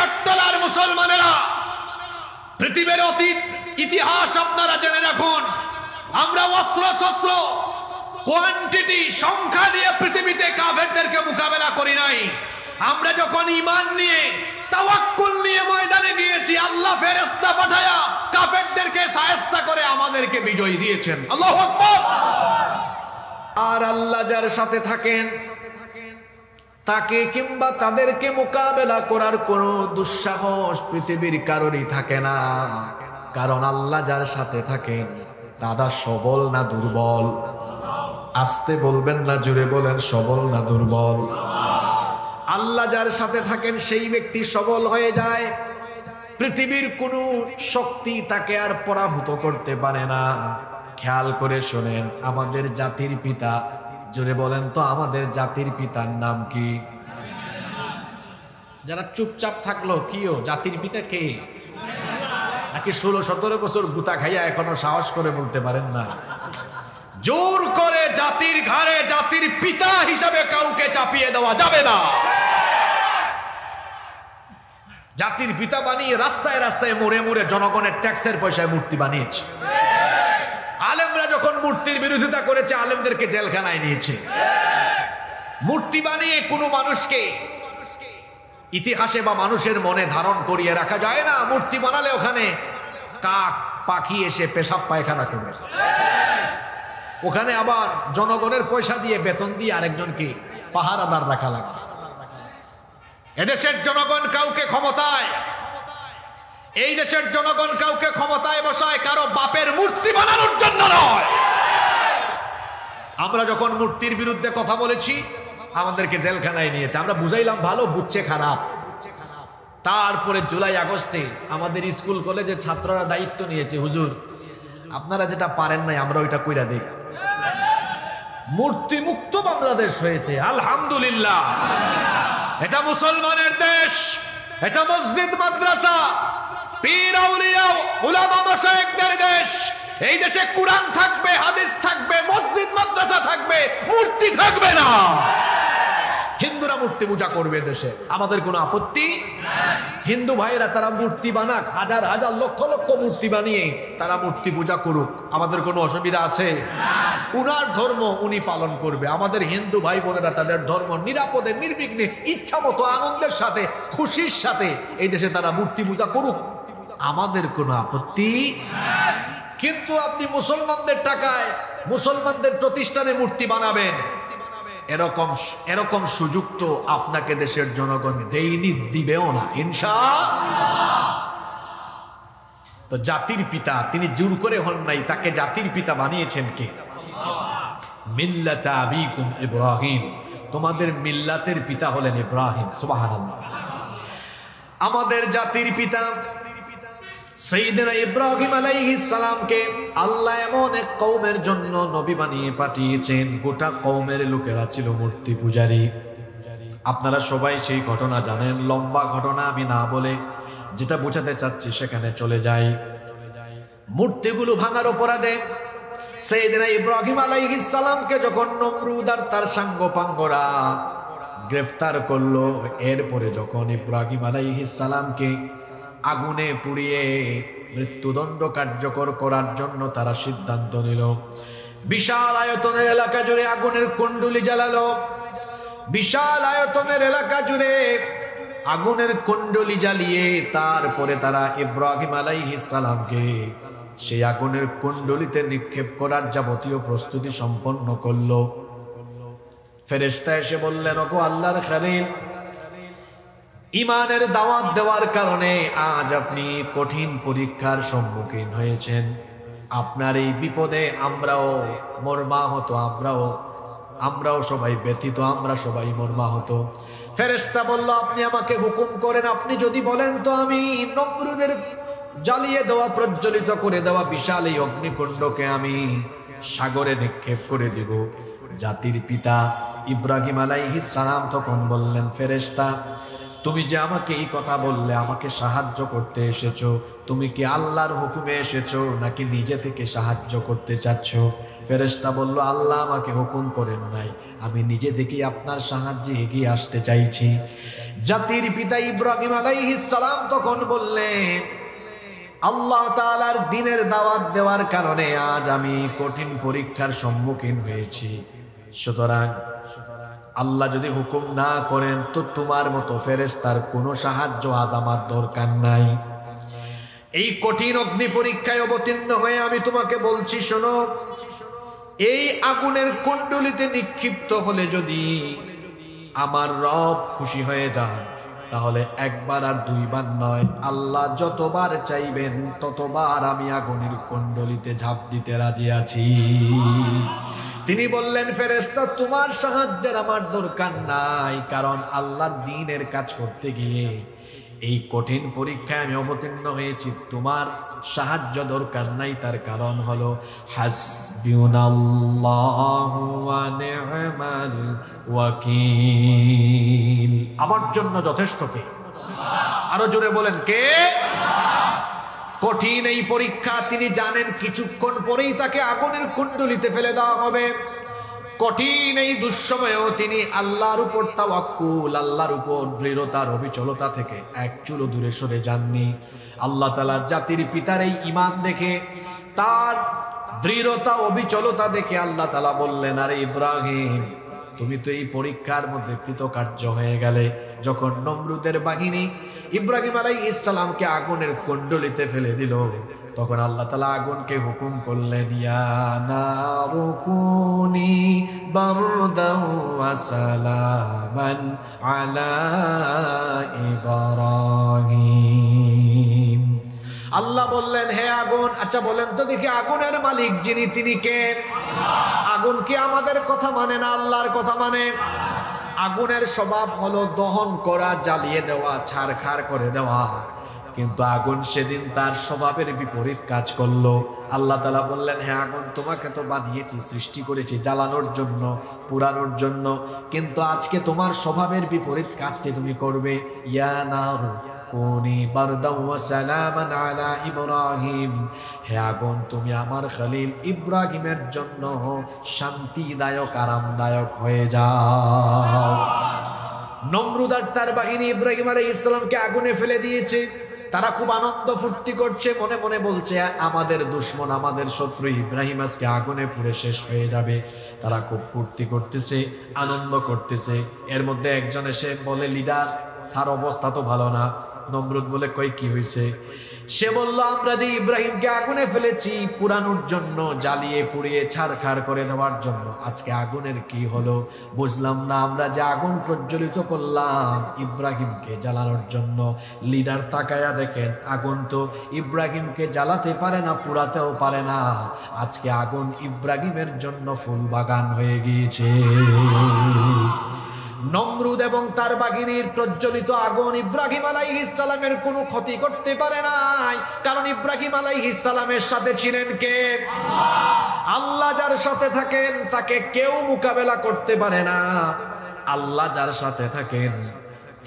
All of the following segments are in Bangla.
চট্টলার মুসলমানেরা, পৃথিবীর অতীত ইতিহাস আপনারা জেনে রাখুন। আমরা অস্ত্র শস্ত্র কোয়ান্টিটি সংখ্যা দিয়ে পৃথিবীতে কাফেরদেরকে মোকাবেলা করি নাই। আমরা যখন ঈমান নিয়ে তাওয়াক্কুল নিয়ে ময়দানে গিয়েছি, আল্লাহ ফেরেশতা পাঠায়া কাফেরদেরকে শায়েস্তা করে আমাদেরকে বিজয় দিয়েছেন। আল্লাহু আকবার। আর আল্লাহ যার সাথে থাকেন তাকে কিংবা তাদেরকে মোকাবেলা করার কোনো দুঃসাহস পৃথিবীর কারোরই থাকে না। কারণ আল্লাহ যার সাথে থাকেন তারা সবল না দুর্বল? আস্তে বলবেন না, জোরে বলেন, সবল না দুর্বল? আল্লাহ যার সাথে থাকেন সেই ব্যক্তি সবল হয়ে যায়। পৃথিবীর কোনো শক্তি তাকে আর পরাভূত করতে পারে না। খেয়াল করে শোনেন, আমাদের জাতির পিতা, জোরে বলেন তো, আমাদের জাতির পিতার নাম কি? যারা চুপচাপ থাকলো, কিও জাতির পিতা কে? নাকি 16-17 বছর গুতা খাইয়া এখনো সাহস করে বলতে পারেন না? জোর করে জাতির ঘাড়ে জাতির পিতা হিসাবে কাউকে চাপিয়ে দেওয়া যাবে না। জাতির পিতা বানিয়ে রাস্তায় রাস্তায় মোড়ে মোড়ে জনগণের ট্যাক্সের পয়সায় মূর্তি বানিয়েছে। আলেমরা যখন মূর্তির বিরোধিতা করেছে, আলেমদেরকে জেলখানায় নিয়েছে। মূর্তি বানিয়ে কোনো মানুষকে ইতিহাসে বা মানুষের মনে ধারণ করিয়ে রাখা যায় না। মূর্তি বানালে ওখানে কাক পাখি এসে পেশাব পায়খানা করবে। ওখানে আবার জনগণের পয়সা দিয়ে বেতন দিয়ে আরেকজনকে পাহারাদার রাখা লাগবে। এদেশের জনগণ কাউকে ক্ষমতায়, এই দেশের জনগণ কাউকে ক্ষমতায় বসায় কারো বাপের মূর্তি বানানোর জন্য নয়। আমরা যখন মূর্তির বিরুদ্ধে কথা বলেছি, আমাদেরকে জেলখানায় নিয়েছে। আমরা বুঝাইলাম ভালো, বুঝছে খারাপ। তারপরে জুলাই আগস্টে আমাদের স্কুল কলেজে ছাত্ররা দায়িত্ব নিয়েছে, হুজুর আপনারা যেটা পারেন নাই আমরা ওইটা কইরা দিই। মূর্তি মুক্ত বাংলাদেশ হয়েছে, আলহামদুলিল্লাহ। এটা মুসলমানের দেশ, এটা মসজিদ মাদ্রাসা পীর আউলিয়া উলামা মাশায়েখদের দেশ। এই দেশে কুরআন থাকবে, হাদিস থাকবে, মসজিদ মাদ্রাসা থাকবে, মূর্তি থাকবে না। হিন্দুরা মূর্তি পূজা করবে দেশে, আমাদের কোনো আপত্তি নাই। হিন্দু ভাইরা তারা মূর্তি বানাক, হাজার হাজার লক্ষ লক্ষ মূর্তি বানিয়ে তারা মূর্তি পূজা করুক, আমাদের কোনো অসুবিধা আছে? উনার ধর্ম উনি পালন করবে। আমাদের হিন্দু ভাই বোনেরা তাদের ধর্ম নিরাপদে নির্বিঘ্নে ইচ্ছা মতো আনন্দের সাথে খুশির সাথে এই দেশে তারা মূর্তি পূজা করুক, আমাদের কোনো আপত্তি নাই। কিন্তু আপনি মুসলমানদের টাকায় মুসলমানদের প্রতিষ্ঠানে মূর্তি বানাবেন, এরকম সুযোগ তো আপনাকে দেশের জনগণ দেয়নি, দিবেও না ইনশাআল্লাহ। তো জাতির পিতা তিনি জোর করে হন নাই, তাকে জাতির পিতা বানিয়েছেন কে? মিল্লাতা আবিকুম ইব্রাহিম, তোমাদের মিল্লাতের পিতা হলেন ইব্রাহিম। সুবহানাল্লাহ। আমাদের জাতির পিতা সাইয়েদনা ইব্রাহিম আলাইহিস সালামকে আল্লাহ এমন এক কওমের জন্য নবী বানিয়ে পাঠিয়েছেন, গোটা কওমের লোকেরা ছিল মূর্তি পূজারী। আপনারা সবাই সেই ঘটনা জানেন, লম্বা ঘটনা আমি না বলে যেটা বোঝাতে চাচ্ছি সেখানে চলে যাই। মূর্তিগুলো ভাঙার অপরাধে সাইয়েদনা ইব্রাহিম আলাইহিস সালামকে যখন নমরুদ আর তার সাঙ্গপাঙ্গরা গ্রেফতার করলো, এরপরে যখন ইব্রাহিম আলাইহিস সালামকে আগুনে পুড়িয়ে মৃত্যুদণ্ড কার্যকর করার জন্য তারা সিদ্ধান্ত নিল, বিশাল আয়তনের এলাকা জুড়ে আগুনের কুণ্ডুলি জ্বালালো। বিশাল আয়তনের এলাকা জুড়ে আগুনের কুণ্ডুলি জ্বালিয়ে তারপরে তারা ইব্রাহিম আলাইহিস সালামকে সেই আগুনের কুণ্ডুলিতে নিক্ষেপ করার যাবতীয় প্রস্তুতি সম্পন্ন করলো। ফেরেশতা এসে বললেন, ওগো আল্লাহর খলিল, ইমানের দাওয়াত দেওয়ার কারণে আজ আপনি কঠিন পরীক্ষার সম্মুখীন হয়েছেন। আপনার এই বিপদে আমরাও মর্মাহত, আমরাও সবাই ব্যথিত, আমরা সবাই মর্মাহত। ফেরেশতা বলল, আপনি আমাকে হুকুম করেন, আপনি যদি বলেন তো আমি নমরুদের জ্বালিয়ে দেওয়া, প্রজ্বলিত করে দেওয়া বিশাল এই অগ্নিকুণ্ডকে আমি সাগরে নিক্ষেপ করে দিব। জাতির পিতা ইব্রাহিম আলাইহিস সালাম তখন বললেন, ফেরেশতা তুমি যে আমাকে এই কথা বললে, আমাকে সাহায্য করতে এসেছো, তুমি কি আল্লাহর হুকুমে এসেছো নাকি নিজে থেকে সাহায্য করতে চাচ্ছ? ফেরেশতা বলল, আল্লাহ আমাকে হুকুম করেন নাই, আমি নিজে থেকেই আপনার সাহায্যে এগিয়ে আসতে চাইছি। জাতির পিতা ইব্রাহিম আলাইহিস সালাম তখন বললেন, আল্লাহ তাআলার দ্বীনের দাওয়াত দেওয়ার কারণে আজ আমি কঠিন পরীক্ষার সম্মুখীন হয়েছি। সুতরাং আল্লাহ যদি হুকুম না করেন তো তোমার মতো ফেরেশতার কোনো সাহায্য আজ আমার দরকার নাই। এই কঠিন অগ্নি পরীক্ষায় অবতীর্ণ হয়ে আমি তোমাকে বলছি, শোনো, এই আগুনের কুণ্ডলিতে নিক্ষিপ্ত হলে যদি আমার রব খুশি হয়ে যান, তাহলে একবার আর দুইবার নয়, আল্লাহ যতবার চাইবেন ততবার আমি আগুনের কুণ্ডলিতে ঝাঁপ দিতে রাজি আছি। তিনি বললেন, ফেরেশতা, তোমার সাহায্যের আমার দরকার নাই, কারণ আল্লাহর দ্বীনের কাজ করতে গিয়ে এই কঠিন পরীক্ষায় আমি অবতীর্ণ হয়েছি, তোমার সাহায্য দরকার নাই। তার কারণ হলো হাসবুনাল্লাহু ওয়া নি'মাল ওয়াকিল, আমার জন্য যথেষ্ট কে? আরো জোরে বলেন, কে? কঠিন এই পরীক্ষা তিনি জানেন কিছুক্ষণ পরেই তাকে আগুনের কুণ্ডলিতে ফেলে দেওয়া হবে। কঠিন এই দুঃসময়েও তিনি আল্লাহর উপর তাওয়াক্কুল, আল্লাহর উপর দৃঢ়তার অবিচলতা থেকে এক চুলো দূরে সরে যাননি। আল্লাহ তাআলা জাতির পিতার এই ঈমান দেখে, তার দৃঢ়তা অবিচলতা দেখে আল্লাহ তাআলা বললেন, আরে ইব্রাহিম, তুমি তো এই পরীক্ষার মধ্যে কৃতকার্য হয়ে গেলে। যখন নমরুদের বাহিনী ইব্রাহিম আলাইহিস সালামকে আগুনের কুণ্ডলিতে ফেলে দিল, তখন আল্লাহ তাআলা আগুনকে হুকুম করলেন, ইয়া নারু কুনি বারদান ওয়া সালামান আলা ইব্রাহিম। আল্লাহ বললেন, হে আগুন, আচ্ছা বলেন তো দেখি, আগুনের মালিক যিনি তিনি কে? আগুন কি আমাদের কথা মানে না আল্লাহর কথা মানে? আগুনের স্বভাব হলো দহন করা, জ্বালিয়ে দেওয়া, ছারখার করে দেওয়া। কিন্তু আগুন সেদিন তার স্বভাবের বিপরীত কাজ করলো। আল্লাহ তাআলা বললেন, হ্যাঁ আগুন, তোমাকে তো বানিয়েছি, সৃষ্টি করেছি জ্বালানোর জন্য, পুরানোর জন্য, কিন্তু আজকে তোমার স্বভাবের বিপরীত কাজটি তুমি করবে। ইয়া নারু কুনি বারদান ওয়া সালামান আলা ইব্রাহিম, হে আগুন, তুমি আমার খলিল ইব্রাহিমের জন্য শান্তিদায়ক, আরামদায়ক হয়ে যাও। নমরুদ আর তার বাহিনী ইব্রাহিম আলাইহিস সালামকে আগুনে ফেলে দিয়েছে। তারা খুব আনন্দ ফুর্তি করছে, মনে মনে বলছে, আমাদের দুশমন, আমাদের শত্রু ইব্রাহিম আজকে আগুনে পুড়ে শেষ হয়ে যাবে। তারা খুব ফুর্তি করতেছে, আনন্দ করতেছে। এর মধ্যে একজন এসে বলে, লিডার, স্যার অবস্থা তো ভালো না। নমরুদ বলে, কই কি হয়েছে? সে বলল, আমরা যে ইব্রাহিমকে আগুনে ফেলেছি পুরানোর জন্য, জ্বালিয়ে পুড়িয়ে ছারখার করে দেওয়ার জন্য, আজকে আগুনের কি হলো বুঝলাম না। আমরা যে আগুন প্রজ্বলিত করলাম ইব্রাহিমকে জ্বালানোর জন্য, লিডার তাকায়া দেখেন, আগুন তো ইব্রাহিমকে জ্বালাতে পারে না, পুরাতেও পারে না। আজকে আগুন ইব্রাহিমের জন্য ফুল বাগান হয়ে গিয়েছে। নমরুদ এবং তার বাহিনীর প্রজ্বলিত আগুন ইব্রাহিম আলাইহিস সালামের কোনো ক্ষতি করতে পারে নাই, কারণ ইব্রাহিম আলাইহিস সালামের সাথে ছিলেন কে? আল্লাহ যার সাথে থাকেন তাকে কেউ মোকাবেলা করতে পারে না। আল্লাহ যার সাথে থাকেন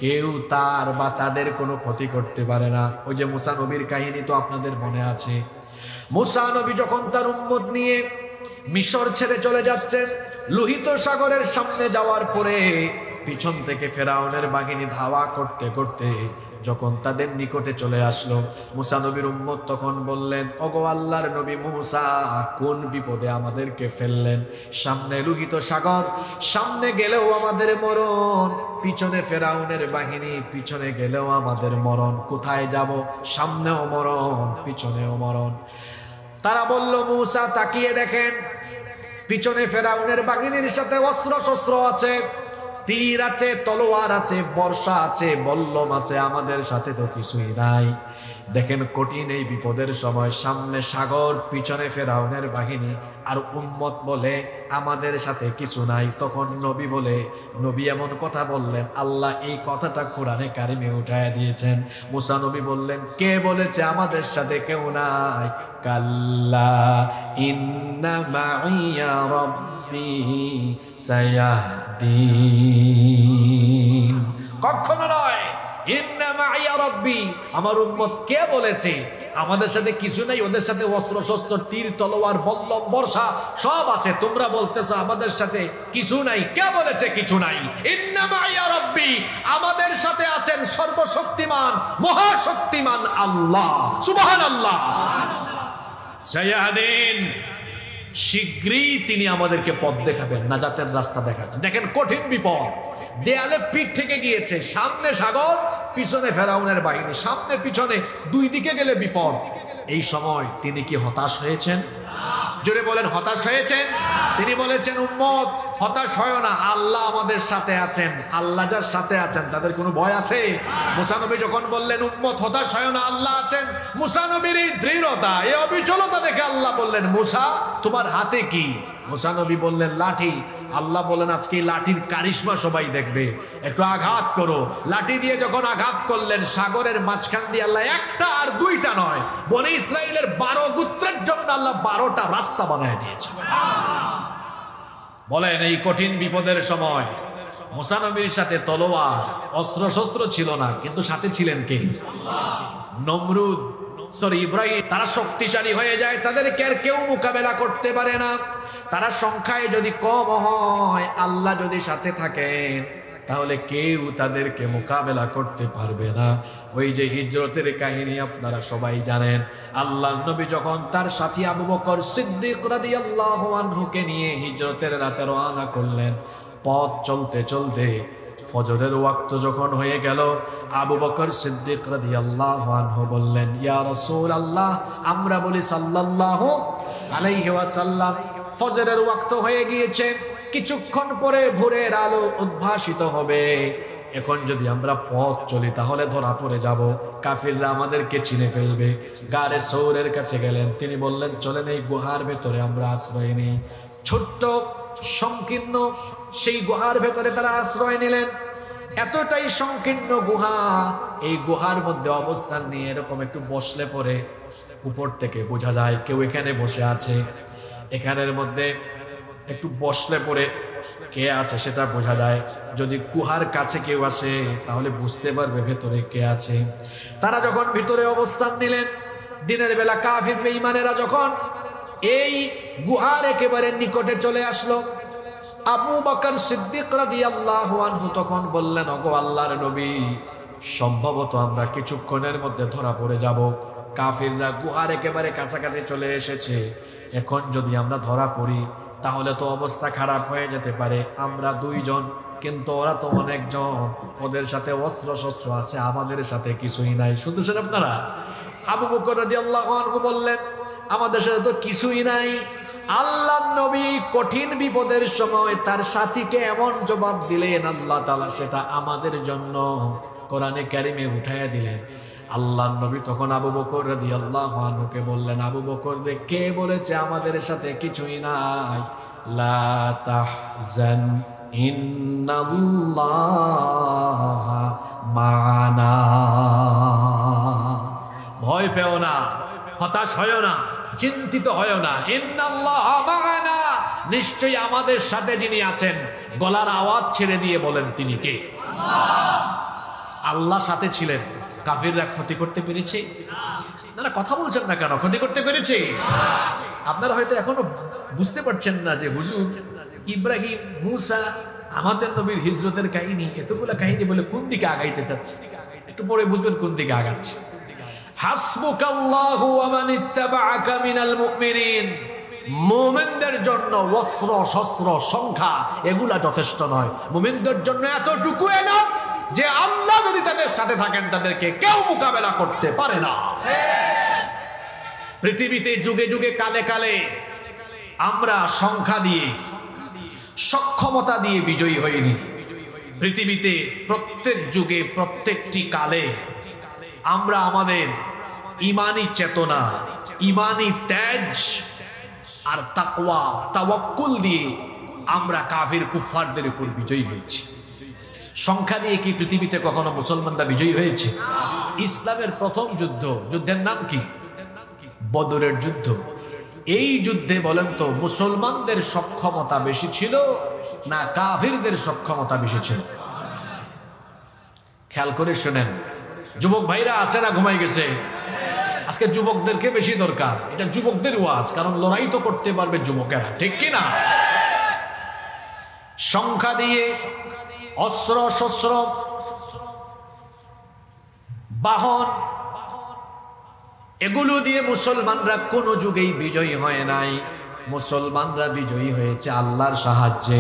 কেউ তার বা তাদের কোনো ক্ষতি করতে পারে না। ওই যে মুসা নবীর কাহিনী তো আপনাদের মনে আছে। মুসা নবী যখন তার উম্মত নিয়ে মিশর ছেড়ে চলে যাচ্ছেন, লোহিত সাগরের সামনে যাওয়ার পরে পিছন থেকে ফেরাউনের বাহিনী ধাওয়া করতে করতে যখন তাদের নিকটে চলে আসলো, মুসা নবীর উম্মত তখন বললেন, ওগো আল্লাহর নবী মুসা, কোন বিপদে আমাদেরকে ফেললেন? সামনে লোহিত সাগর, সামনে গেলেও আমাদের মরণ, পিছনে ফেরাউনের বাহিনী, পিছনে গেলেও আমাদের মরণ। কোথায় যাব? সামনেও মরণ, পিছনেও মরণ। তারা বলল, মুসা তাকিয়ে দেখেন, পিছনে ফেরাউনের বাহিনীর সাথে অস্ত্র শস্ত্র আছে, তীর আছে, তলোয়ার আছে, বর্ষা আছে, বল্লম আছে, আমাদের সাথে তো কিছুই নাই। দেখেন কঠিন এই বিপদের সময় সামনে সাগর, পিছনে ফেরাউনের বাহিনী, আর উম্মত বলে আমাদের সাথে কিছু নাই। তখন নবী এমন কথা বললেন, আল্লাহ এই কথাটা কোরআনে কারিমে উঠায়া দিয়েছেন। মুসা নবী বললেন, কে বলেছে আমাদের সাথে কেউ নাই? কাল্লা ইন্না মাইয়া রাব্বি সায়াহদিন। কখনো নয়, মাইয়া রাব্বি, আমার উম্মত কে বলেছে আমাদের সাথে কিছু নাই, ওদের সাথে অস্ত্র শস্ত্র তীর তলোয়ার বল্লম বর্ষা সব আছে, তোমরা বলতেছো আমাদের সাথে কিছু নাই। কে বলেছে কিছু নাই? ইন্না মাইয়া রাব্বি, আমাদের সাথে আছেন সর্বশক্তিমান মহাশক্তিমান আল্লাহ। সুবহানাল্লাহ। সায়াহদিন, শীঘ্রই তিনি আমাদেরকে পথ দেখাবেন, নাজাতের রাস্তা দেখাবেন। দেখেন কঠিন বিপদ, দেয়ালে পিঠ থেকে গিয়েছে, সামনে সাগর, পিছনে ফেরাউনের বাহিনী, সামনে পিছনে দুই দিকে গেলে বিপদ। এই সময় তিনি কি হতাশ হয়েছেন? জোরে বলেন, হতাশ হয়েছেন? তিনি বলেছেন উম্মত হতাশ হয় না, আল্লাহ আমাদের সাথে আছেন। আল্লাহ যার সাথে আছেন তাদের কোনো ভয় আছে? মুসা নবী যখন বললেন উম্মত হতাশ হয় না, আল্লাহ আছেন, মুসা নবীর এই দৃঢ়তা, এই অবিচলতা দেখে আল্লাহ বললেন মুসা তোমার হাতে কি? মুসা নবী বললেন লাঠি। আল্লাহ বলেন আজকে লাঠির কারিশমা সবাই দেখবে, একটু আঘাত করো। লাঠি দিয়ে যখন আঘাত করলেন, সাগরের মাঝখান দিয়ে আল্লাহ একটা আর দুইটা নয়, বনে ইসরাইলের 12 গোত্রের জন্য আল্লাহ 12টা রাস্তা বানায় দিয়েছে। বলেন এই কঠিন বিপদের সময় মুসা নবীর সাথে তলোয়ার অস্ত্র শস্ত্র ছিল না, কিন্তু সাথে ছিলেন কে? নমরুদ, ইব্রাহিম। তারা শক্তিশালী হয়ে যায়, তাদেরকে আর কেউ মোকাবেলা করতে পারে না। তারা সংখ্যায় যদি কম হয়, আল্লাহ যদি সাথে থাকেন, তাহলে কেউ তাদেরকে মোকাবেলা করতে পারবে না। ওই যে হিজরতের কাহিনী আপনারা সবাই জানেন, আল্লাহ নবী যখন তার সাথী আবু বকর সিদ্দিক রাদিয়াল্লাহু আনহুকে নিয়ে হিজরতের রাতে রওনা করলেন, পথ চলতে চলতে ফজরের ওয়াক্ত যখন হয়ে গেল, আবু বকর সিদ্দিক রাদিয়াল্লাহু আনহু বললেন ইয়া রাসূলুল্লাহ, আমরা বলি সাল্লাল্লাহু আলাইহি ওয়াসাল্লাম, ফজরের ওয়াক্ত হয়ে গিয়েছে, কিছুক্ষণ পরে ভোরের আলো উদ্ভাসিত হবে, এখন যদি আমরা পথ চলি তাহলে ধরা পড়ে যাব, কাফিররা আমাদেরকে চিনে ফেলবে। গারে সৌরের কাছে গেলেন, তিনি বললেন চলেন এই গুহার ভেতরে আমরা আশ্রয় নেই। ছোট্ট সংকীর্ণ সেই গুহার ভেতরে তারা আশ্রয় নিলেন। এতটাই সংকীর্ণ গুহা, এই গুহার মধ্যে অবস্থান নিয়ে এরকম একটু বসলে পরে উপর থেকে বোঝা যায় কেউ এখানে বসে আছে। এখানের মধ্যে একটু বসলে পরে কে আছে সেটা বোঝা যায়। যদি গুহার কাছে কেউ আসে তাহলে বুঝতে পারবে ভেতরে কে আছে। তারা যখন ভিতরে অবস্থান নিলেন, দিনের বেলা কাফির বেঈমানেরা যখন এই গুহার একেবারে নিকটে চলে আসলো, আবু বকর সিদ্দিক রাদিয়াল্লাহু আনহু তখন বললেন ওগো আল্লাহর নবী, সম্ভবত আমরা কিছুক্ষণের মধ্যে ধরা পড়ে যাব। কাফিররা গুহার একেবারে কাছাকাছি চলে এসেছে, এখন যদি আমরা ধরা পড়ি তাহলে তো অবস্থা খারাপ হয়ে যেতে পারে। আমরা দুইজন, কিন্তু ওরা তো অনেকজন, ওদের সাথে অস্ত্র শস্ত্র আছে, আমাদের সাথে কিছুই নাই। শুনতেছেন আপনারা? আবু বকর রাদিয়াল্লাহু আনহু বললেন আমাদের সাথে তো কিছুই নাই। আল্লাহর নবী কঠিন বিপদের সময় তার সাথীকে এমন জবাব দিলেন, আল্লাহ তাআলা সেটা আমাদের জন্য কোরআনে কারিমে উঠাইয়া দিলেন। আল্লাহর নবী তখন আবু বকর রাদিয়াল্লাহু আনহুকে বললেন, আবু বকর রে, কে বলেছে আমাদের সাথে কিছুই নাই? লা তাহজান ইন্নাল্লাহা মা'ানা, ভয় পেও না, হতাশ হয় না, চিন্তিত হয় না। ইন্নাল্লাহা মা'ানা, নিশ্চয়ই আমাদের সাথে যিনি আছেন। গলার আওয়াজ ছেড়ে দিয়ে বলেন তিনি কে? আল্লাহ সাথে ছিলেন। কাফিররা ক্ষতি করতে পেরেছে? আপনারা কথা বলছেন না কেন? ক্ষতি করতে পেরেছে? আপনারা হয়তো এখনো বুঝতে পারছেন না যে হুজুর ইব্রাহিম, মুসা, আমাদের নবীর হিজরতের কাহিনী, এতগুলা কাহিনী বলে কোন দিকে আগাইতে চাচ্ছে। একটু পরে বুঝবেন কোন দিকে আগাচ্ছে। হাসবুকাল্লাহু ওয়া মান ইত্তাবাআকা মিনাল মুমিনিন, মুমিনদের জন্য অস্ত্র শস্ত্র সংখ্যা এগুলা যথেষ্ট নয়। মুমিনদের জন্য এতটুকু এনাফ যে আল্লাহ যদি তাদের সাথে থাকেন তাদেরকে কেউ মোকাবেলা করতে পারে না। পৃথিবীতে যুগে যুগে কালে কালে আমরা সংখ্যা দিয়ে, সক্ষমতা দিয়ে বিজয়ী হইনি। পৃথিবীতে প্রত্যেক যুগে প্রত্যেকটি কালে আমরা আমাদের ইমানি চেতনা, ইমানি তেজ আর তাকওয়া, তাওয়াক্কুল দিয়ে আমরা কাফির কুফফারদের উপর বিজয়ী হয়েছি। সংখ্যা দিয়ে কি পৃথিবীতে কখনো মুসলমানরা বিজয়ী হয়েছে? ইসলামের প্রথম যুদ্ধ, যুদ্ধের নাম কি? বদরের যুদ্ধ। এই যুদ্ধে বলেন তো মুসলমানদের সক্ষমতা বেশি ছিল না কাফিরদের সক্ষমতা বেশি ছিল? খেয়াল করে শুনেন, যুবক ভাইরা আছে না ঘুমাই গেছে? আজকে যুবকদেরকে বেশি দরকার, এটা যুবকদের ওয়াজ, কারণ লড়াই তো করতে পারবে যুবকেরা, ঠিক কি না? সংখ্যা দিয়ে, অস্ত্র শস্ত্র, বাহন, এগুলো দিয়ে মুসলমানরা কোনো যুগেই বিজয়ী হয় নাই। মুসলমানরা বিজয়ী হয়েছে আল্লাহর সাহায্যে।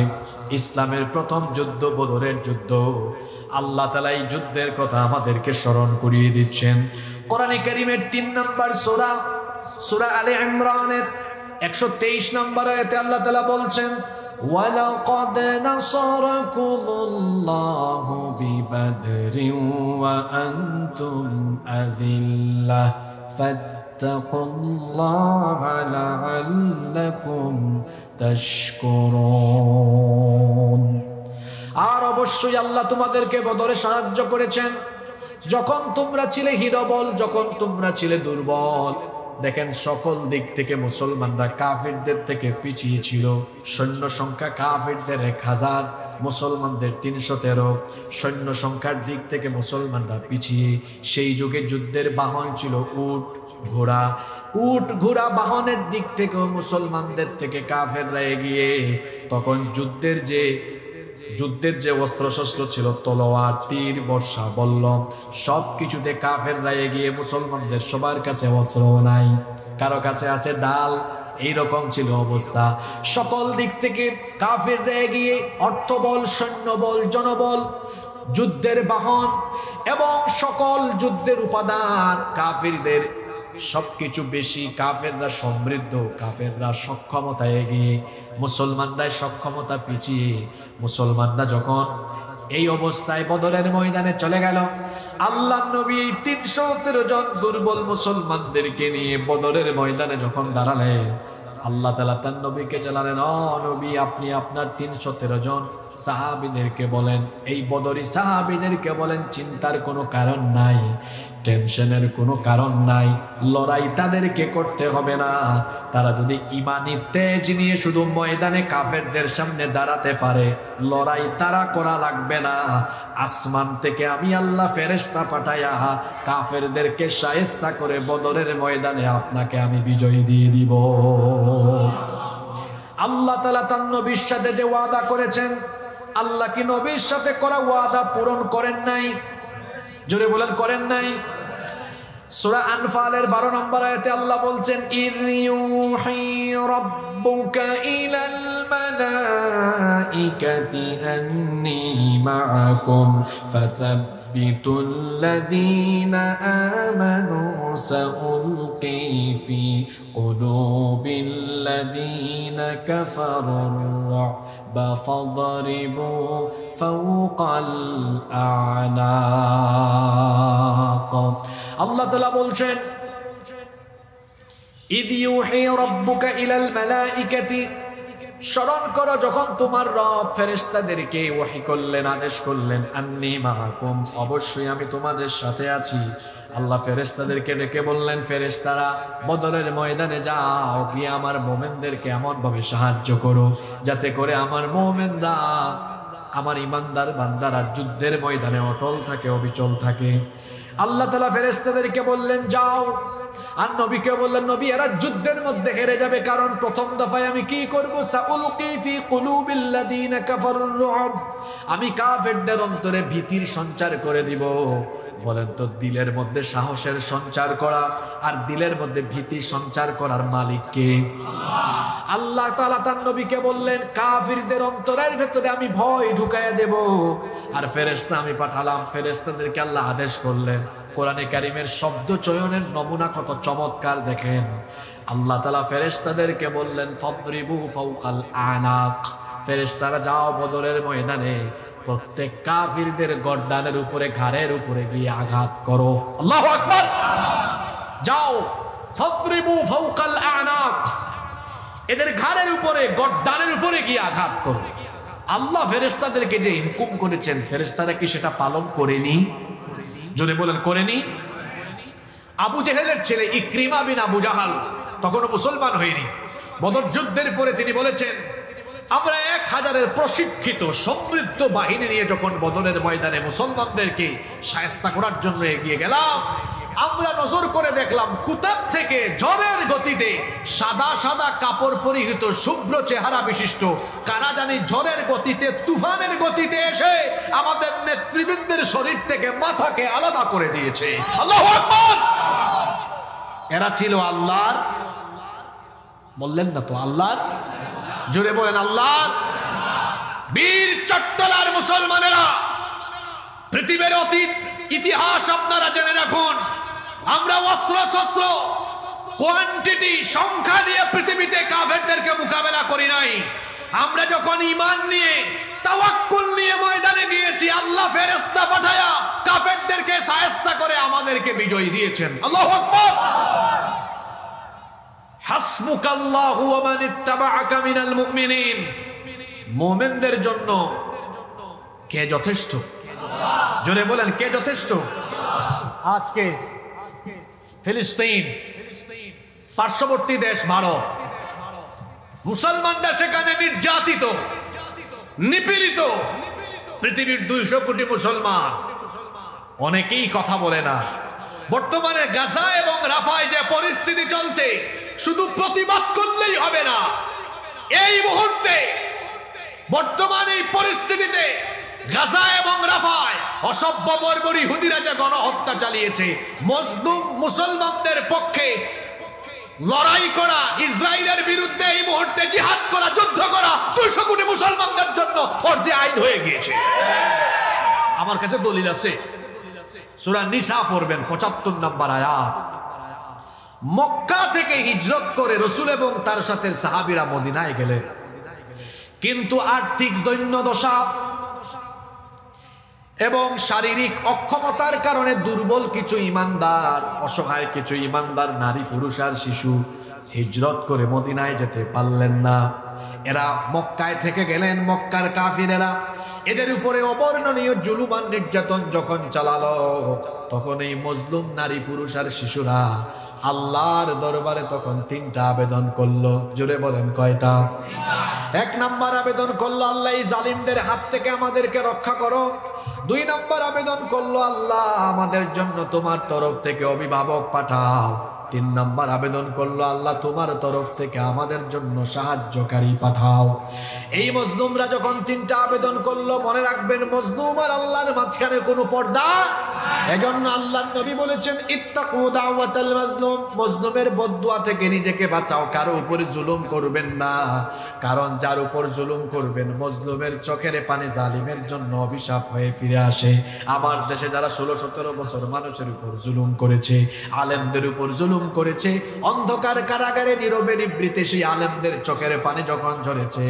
ইসলামের প্রথম যুদ্ধ বদরের যুদ্ধ। আল্লাহ তাআলা এই যুদ্ধের কথা আমাদেরকে স্মরণ করিয়ে দিচ্ছেন। কোরআনে কারীমের 3 নম্বর সূরা, সূরা আলে ইমরানের 123 নম্বর আয়াতে আল্লাহ তাআলা বলছেন, وَلَقَدْ نَصَرَكُمُ اللَّهُ بِبَدْرٍ وَأَنْتُمْ أَذِلَّةٌ فَاتَّقُوا اللَّهَ لَعَلَّكُمْ تَشْكُرُونَ। আর অবশ্যই আল্লাহ তোমাদেরকে বদরে সাহায্য করেছেন যখন তোমরা ছিলে হীনবল, যখন তোমরা ছিলে দুর্বল। দেখেন সকল দিক থেকে মুসলমানরা কাফিরদের থেকে পিছিয়ে ছিল। সৈন্য সংখ্যা কাফিরদের 1000, মুসলমানদের 313। সৈন্য সংখ্যার দিক থেকে মুসলমানরা পিছিয়ে। সেই যুগে যুদ্ধের বাহন ছিল উট, ঘোড়া। উট ঘোড়া বাহনের দিক থেকেও মুসলমানদের থেকে কাফেররা এগিয়ে। তখন যুদ্ধের যে অস্ত্রশস্ত্র ছিল, তলোয়ার, তীর, বর্ষা, বল্লম, সব কিছুতে কাফেররা এগিয়ে। মুসলমানদের সবার কাছে অস্ত্র নাই, কারো কাছে আছে ডাল। এইরকম ছিল অবস্থা। সকল দিক থেকে কাফেররা এগিয়ে। অর্থবল, সৈন্যবল, জনবল, যুদ্ধের বাহন এবং সকল যুদ্ধের উপাদান কাফেরদের সবকিছু বেশি। কাফেররা সমৃদ্ধ, কাফেররা সক্ষমতা এগিয়ে, মুসলমানরা সক্ষমতা পিছিয়ে। মুসলমানরা যখন এই অবস্থায় বদরের ময়দানে চলে গেল, আল্লাহর নবী 313 জন দুর্বল মুসলমানদেরকে নিয়ে বদরের ময়দানে যখন দাঁড়ালেন, আল্লাহ তাআলা তার নবীকে জানালেন, ও নবী, আপনি আপনার 313 জন সাহাবীদেরকে বলেন, এই বদরি সাহাবীদেরকে বলেন, চিন্তার কোনো কারণ নাই, টেনশনের কোনো কারণ নাই, লড়াই তাদেরকে করতে হবে না। তারা যদি ঈমানি তেজ নিয়ে শুধু ময়দানে কাফেরদের সামনে দাঁড়াতে পারে, লড়াই তারা করা লাগবে না। আসমান থেকে আমি আল্লাহ ফেরেশতা পাঠায়া কাফেরদেরকে শায়েস্তা করে বদরের ময়দানে আপনাকে আমি বিজয়ী দিয়ে দিব। আল্লাহ তাআলা তার নবীর সাথে যে ওয়াদা করেছেন, আল্লাহ কি নবীর সাথে করা ওয়াদা পূরণ করেন নাই? জোরে বলেন, করেন নাই? সূরা আনফালের 12 নম্বর আয়াতে আল্লাহ বলছেন, ইয ইউহি রাব্বুকা ইলাল মালাইকাতি আন্নী মাআকুম ফাসাব্বিতুল লাযীনা আমানু সাউলকি ফি কুলুবিল লাযীনা কাফারুর রা'বা ফাদরিবু ফাওকাল আ'নাক। আল্লাহ তাআলা বলছেন, ইয ইউহি রাব্বুকা ইলাল মালাইকাতি, স্মরণ করো যখন তোমার রব ফেরেশতাদেরকে ওহী করলেন, আদেশ করলেন, আন্নী মাআকুম, অবশ্যই আমি তোমাদের সাথে আছি। আল্লাহ ফেরেশতাদেরকে ডেকে বললেন, ফেরেশতারা বদরের ময়দানে যাও, গিয়ে আমার মুমিনদেরকে এমন ভাবে সাহায্য করো যাতে করে আমার মুমিনরা, আমার ঈমানদার বান্দারা যুদ্ধের ময়দানে অটল থাকে, অবিচল থাকে। আল্লাহ তাআলা ফেরেশতাদেরকে বললেন, যাও। আর নবীকে বললেন, নবী, এরা যুদ্ধের মধ্যে হেরে যাবে, কারণ প্রথম দফায় আমি কি করব? সাউলকি ফি কুলুবিল লাযীনা কাফারুর রু'ব, আমি কাফেরদের অন্তরে ভীতির সঞ্চার করে দিব। বলেন তো, দিলের মধ্যে সাহসের সঞ্চার করা আর দিলের মধ্যে ভীতি সঞ্চার করার মালিক কে? আল্লাহ তাআলা তার নবীকে বললেন, কাফিরদের অন্তরের ভেতরে আমি ভয় ঢুকাইয়া দেব। আর ফেরেশতা আমি পাঠালাম, ফেরেশতাদেরকে আল্লাহ আদেশ করলেন। কোরআনে কারীমের শব্দ চয়নের নমুনা কত চমৎকার দেখেন। আল্লাহ তাআলা ফেরেশতাদেরকে বললেন, ফাদরিবু ফাওকাল আনাক, ফেরেশতারা যাও বদরের ময়দানে প্রত্যেক কাফিরদের গর্দানের উপরে, ঘাড়ের উপরে গিয়ে আঘাত করো। আল্লাহু আকবার। যাও, ফাদরিবু ফাওকাল আনাক, এদের ঘাড়ের উপরে, গর্দানের উপরে গিয়ে আঘাত করো। আল্লাহ ফেরেশতাদেরকে যে হুকুম করেছেন, ফেরেশতারা কি সেটা পালন করেনি? জোরে বলেন, করেনি? আবু জেহেলের ছেলে ইকরিমা বিন আবু জাহাল তখনও মুসলমান হয়নি। বদর যুদ্ধের পরে তিনি বলেছেন, আমরা 1 1000-এর প্রশিক্ষিত সমৃদ্ধ বাহিনী নিয়ে যখন বদরের ময়দানে মুসলমানদেরকে শায়েস্তা করার জন্য এগিয়ে গেলাম, আমরা নজর করে দেখলাম কুতাব থেকে ঝড়ের গতিতে সাদা সাদা কাপড় পরিহিত শুভ্র চেহারা বিশিষ্ট কারা জানি ঝড়ের গতিতে তুফানের গতিতে এসে আমাদের নেতৃবৃন্দের শরীর থেকে মাথাকে আলাদা করে দিয়েছে। আল্লাহু আকবার। এরা ছিল আল্লাহর, বললেন না তো আল্লাহর, জোরে বলেন আল্লাহর বীর চট্টলার মুসলমানেরা। পৃথিবীর অতীত ইতিহাস আপনারা জেনে রাখুন, আমরা অস্ত্র শস্ত্র কোয়ান্টিটি সংখ্যা দিয়ে পৃথিবীতে কাফেরদেরকে মোকাবেলা করি নাই। আমরা যখন ঈমান নিয়ে তাওয়াক্কুল নিয়ে ময়দানে গিয়েছি, আল্লাহ ফেরেশতা পাঠায়া কাফেরদেরকে শায়েস্তা করে আমাদেরকে বিজয় দিয়েছেন। আল্লাহু আকবার। হাসবুকাল্লাহু ওয়া মান ইত্তাবাআকা মিনাল মুমিনিন। মুমিনদের জন্য কে যথেষ্ট? জোরে বলেন কে যথেষ্ট? আজকে ফিলিস্তিন, পার্শ্ববর্তী দেশ ভারত, মুসলমানরা সেখানে নির্যাতিত, নিপীড়িত। পৃথিবীর 200 কোটি মুসলমান, অনেকেই কথা বলে না। বর্তমানে গাজা এবং রাফায় যে পরিস্থিতি চলছে, শুধু প্রতিবাদ করলেই হবে না। এই মুহূর্তে বর্তমান এই পরিস্থিতিতে গাজা এবং রাফায় অসভ্য বর্বর ইহুদিরা যে গণহত্যা চালিয়েছে, মজলুম মুসলমানদের পক্ষে লড়াই করা, ইসরায়েলের বিরুদ্ধে এই মুহূর্তে জিহাদ করা, যুদ্ধ করা 200 কোটি মুসলমানদের জন্য ফরজে আইন হয়ে গিয়েছে। আমার কাছে দলিল আছে, সূরা নিসা পড়বেন 75 নম্বর আয়াত। মক্কা থেকে হিজরত করে রাসূল এবং তার সাথে সাহাবীরা মদিনায় গেলেন, কিন্তু আর্থিক দৈন্যদশা এবং শারীরিক অক্ষমতার কারণে দুর্বল কিছু ঈমানদার, অসহায় কিছু ঈমানদার নারী, পুরুষ আর শিশু হিজরত করে মদিনায় যেতে পারলেন না। এরা মক্কায় থেকে গেলেন। মক্কার কাফিরেরা এদের উপরে অবর্ণনীয় জুলুম আর নির্যাতন যখন চালালো, তখন এই মজলুম নারী, পুরুষ আর শিশুরা আল্লাহর দরবারে তখন 3টা আবেদন করলো। জোরে বলেন কয়টা? 1 নম্বর আবেদন করলো, আল্লাহ এই জালিমদের হাত থেকে আমাদেরকে রক্ষা করো। 2 নম্বর আবেদন করলো, আল্লাহ আমাদের জন্য তোমার তরফ থেকে অভিভাবক পাঠাও। 3 নম্বর আবেদন করলো, আল্লাহ তোমার তরফ থেকে আমাদের জন্য সাহায্যকারী পাঠাও। এই মজলুমরা যখন 3টা আবেদন করলো, মনে রাখবেন মজলুম আর আল্লাহর মাঝখানে কোনো পর্দা। এজন্য আল্লাহর নবী বলেছেন, ইত্তাকু দাওয়াতাল মাজলুম, মজলুমের বদদুয়া থেকে নিজেকে বাঁচাও, কারো উপরে জুলুম করবেন না। কারণ যার উপর জুলুম করবেন, মজলুমের চোখের পানি জালিমের জন্য অভিশাপ হয়ে ফিরে আসে। আমার দেশে যারা 16-17 বছর মানুষের উপর জুলুম করেছে, আলেমদের উপর জুলুম করেছে, অন্ধকার কারাগারে নীরবে নিবৃতে সেই আলেমদের চোখের পানি যখন ঝরেছে,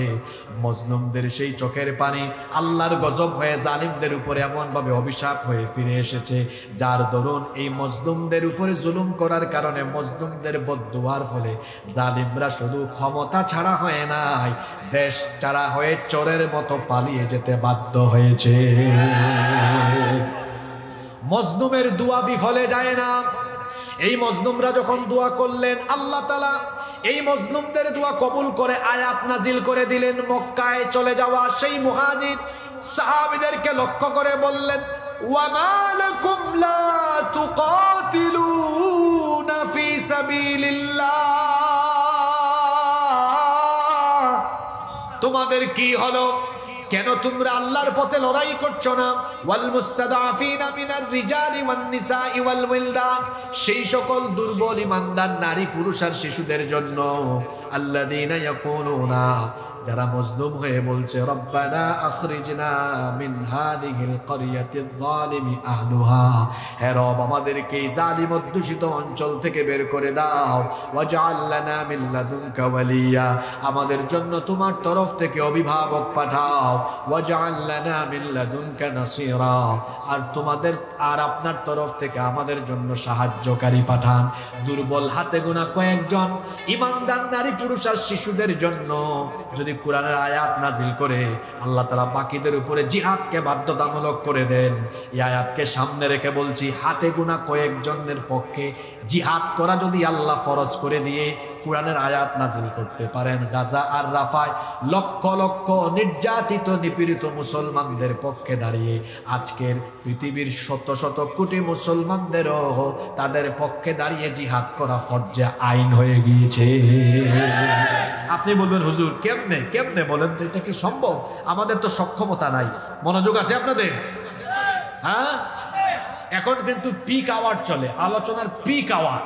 মজলুমদের সেই চোখের পানি আল্লাহর গজব হয়ে জালিমদের উপরে এমন ভাবে অভিশাপ হয়ে ফিরে এসেছে, যার দরুন এই মজলুমদের উপরে জুলুম করার কারণে, মজলুমদের বদদুয়ার ফলে জালিমরা শুধু ক্ষমতা ছাড়া হয় নাই, দেশ ছাড়া হয়ে চোরের মতো পালিয়ে যেতে বাধ্য হয়েছে। মজলুমের দোয়া বিফলে যায় না। এই মজলুমরা যখন দোয়া করলেন, আল্লাহ তাআলা এই মজলুমদের দোয়া কবুল করে আয়াত নাজিল করে দিলেন। মক্কায় চলে যাওয়া সেই মুহাজির সাহাবীদেরকে লক্ষ্য করে বললেন, ওয়া মা লাকুম লা তুকাতিলুনা ফি সাবিলিল্লাহ, তোমাদের কি হলো? কেন তোমরা আল্লাহর পথে লড়াই করছো না? ওয়াল মুস্তাদাফিনা মিনার রিজালি ওয়ান নিসাই ওয়াল ওয়িলদান, সেই সকল দুর্বল ঈমানদার নারী, পুরুষ আর শিশুদের জন্য। আল্লাযীনা ইয়াকুলুনা, যারা মজলুম হয়ে বলছে, রব্বানা আখরিজনা মিন হাযিহিল ক্বরিয়াতিয যালিমি আহলুহা, হে রব আমাদেরকে এই জালিম অধ্যুষিত অঞ্চল থেকে বের করে দাও। ওয়াজআল লানা মিন লাদুনকা ওয়ালিয়া, আমাদের জন্য তোমার তরফ থেকে অভিভাবক পাঠাও। ওয়াজআল লানা মিন লাদুনকা নাসীরা, আর তোমাদের আর আপনার তরফ থেকে আমাদের জন্য সাহায্যকারী পাঠান। দুর্বল হাতে গোনা কয়েকজন ঈমানদার নারী, পুরুষ আর শিশুদের জন্য যদি কোরআনের আয়াত নাজিল করে আল্লাহ তাআলা বাকিদের উপরে জিহাদকে বাধ্যতামূলক করে দেন, এই আয়াতকে সামনে রেখে বলছি, হাতে গোনা কয়েকজনের পক্ষে জিহাদ করা যদি আল্লাহ ফরজ করে দিয়ে কোরআনের আয়াত নাজিল করতে পারেন। গাজা আর রাফায় লক্ষ লক্ষ নির্যাতিত নিপীড়িত মুসলমানদের পক্ষে দাঁড়িয়ে আজকের পৃথিবীর শত শত কোটি মুসলমানদেরও তাদের পক্ষে দাঁড়িয়ে জিহাদ করা ফরজে আইন হয়ে গিয়েছে। আপনি বলবেন হুজুর কেমনে কেমনে বলেন তো, এটা কি সম্ভব? আমাদের তো সক্ষমতা নাই। মনোযোগ আছে আপনাদের? হ্যাঁ, এখন কিন্তু পিক আওয়ার চলে, আলোচনার পিক আওয়ার,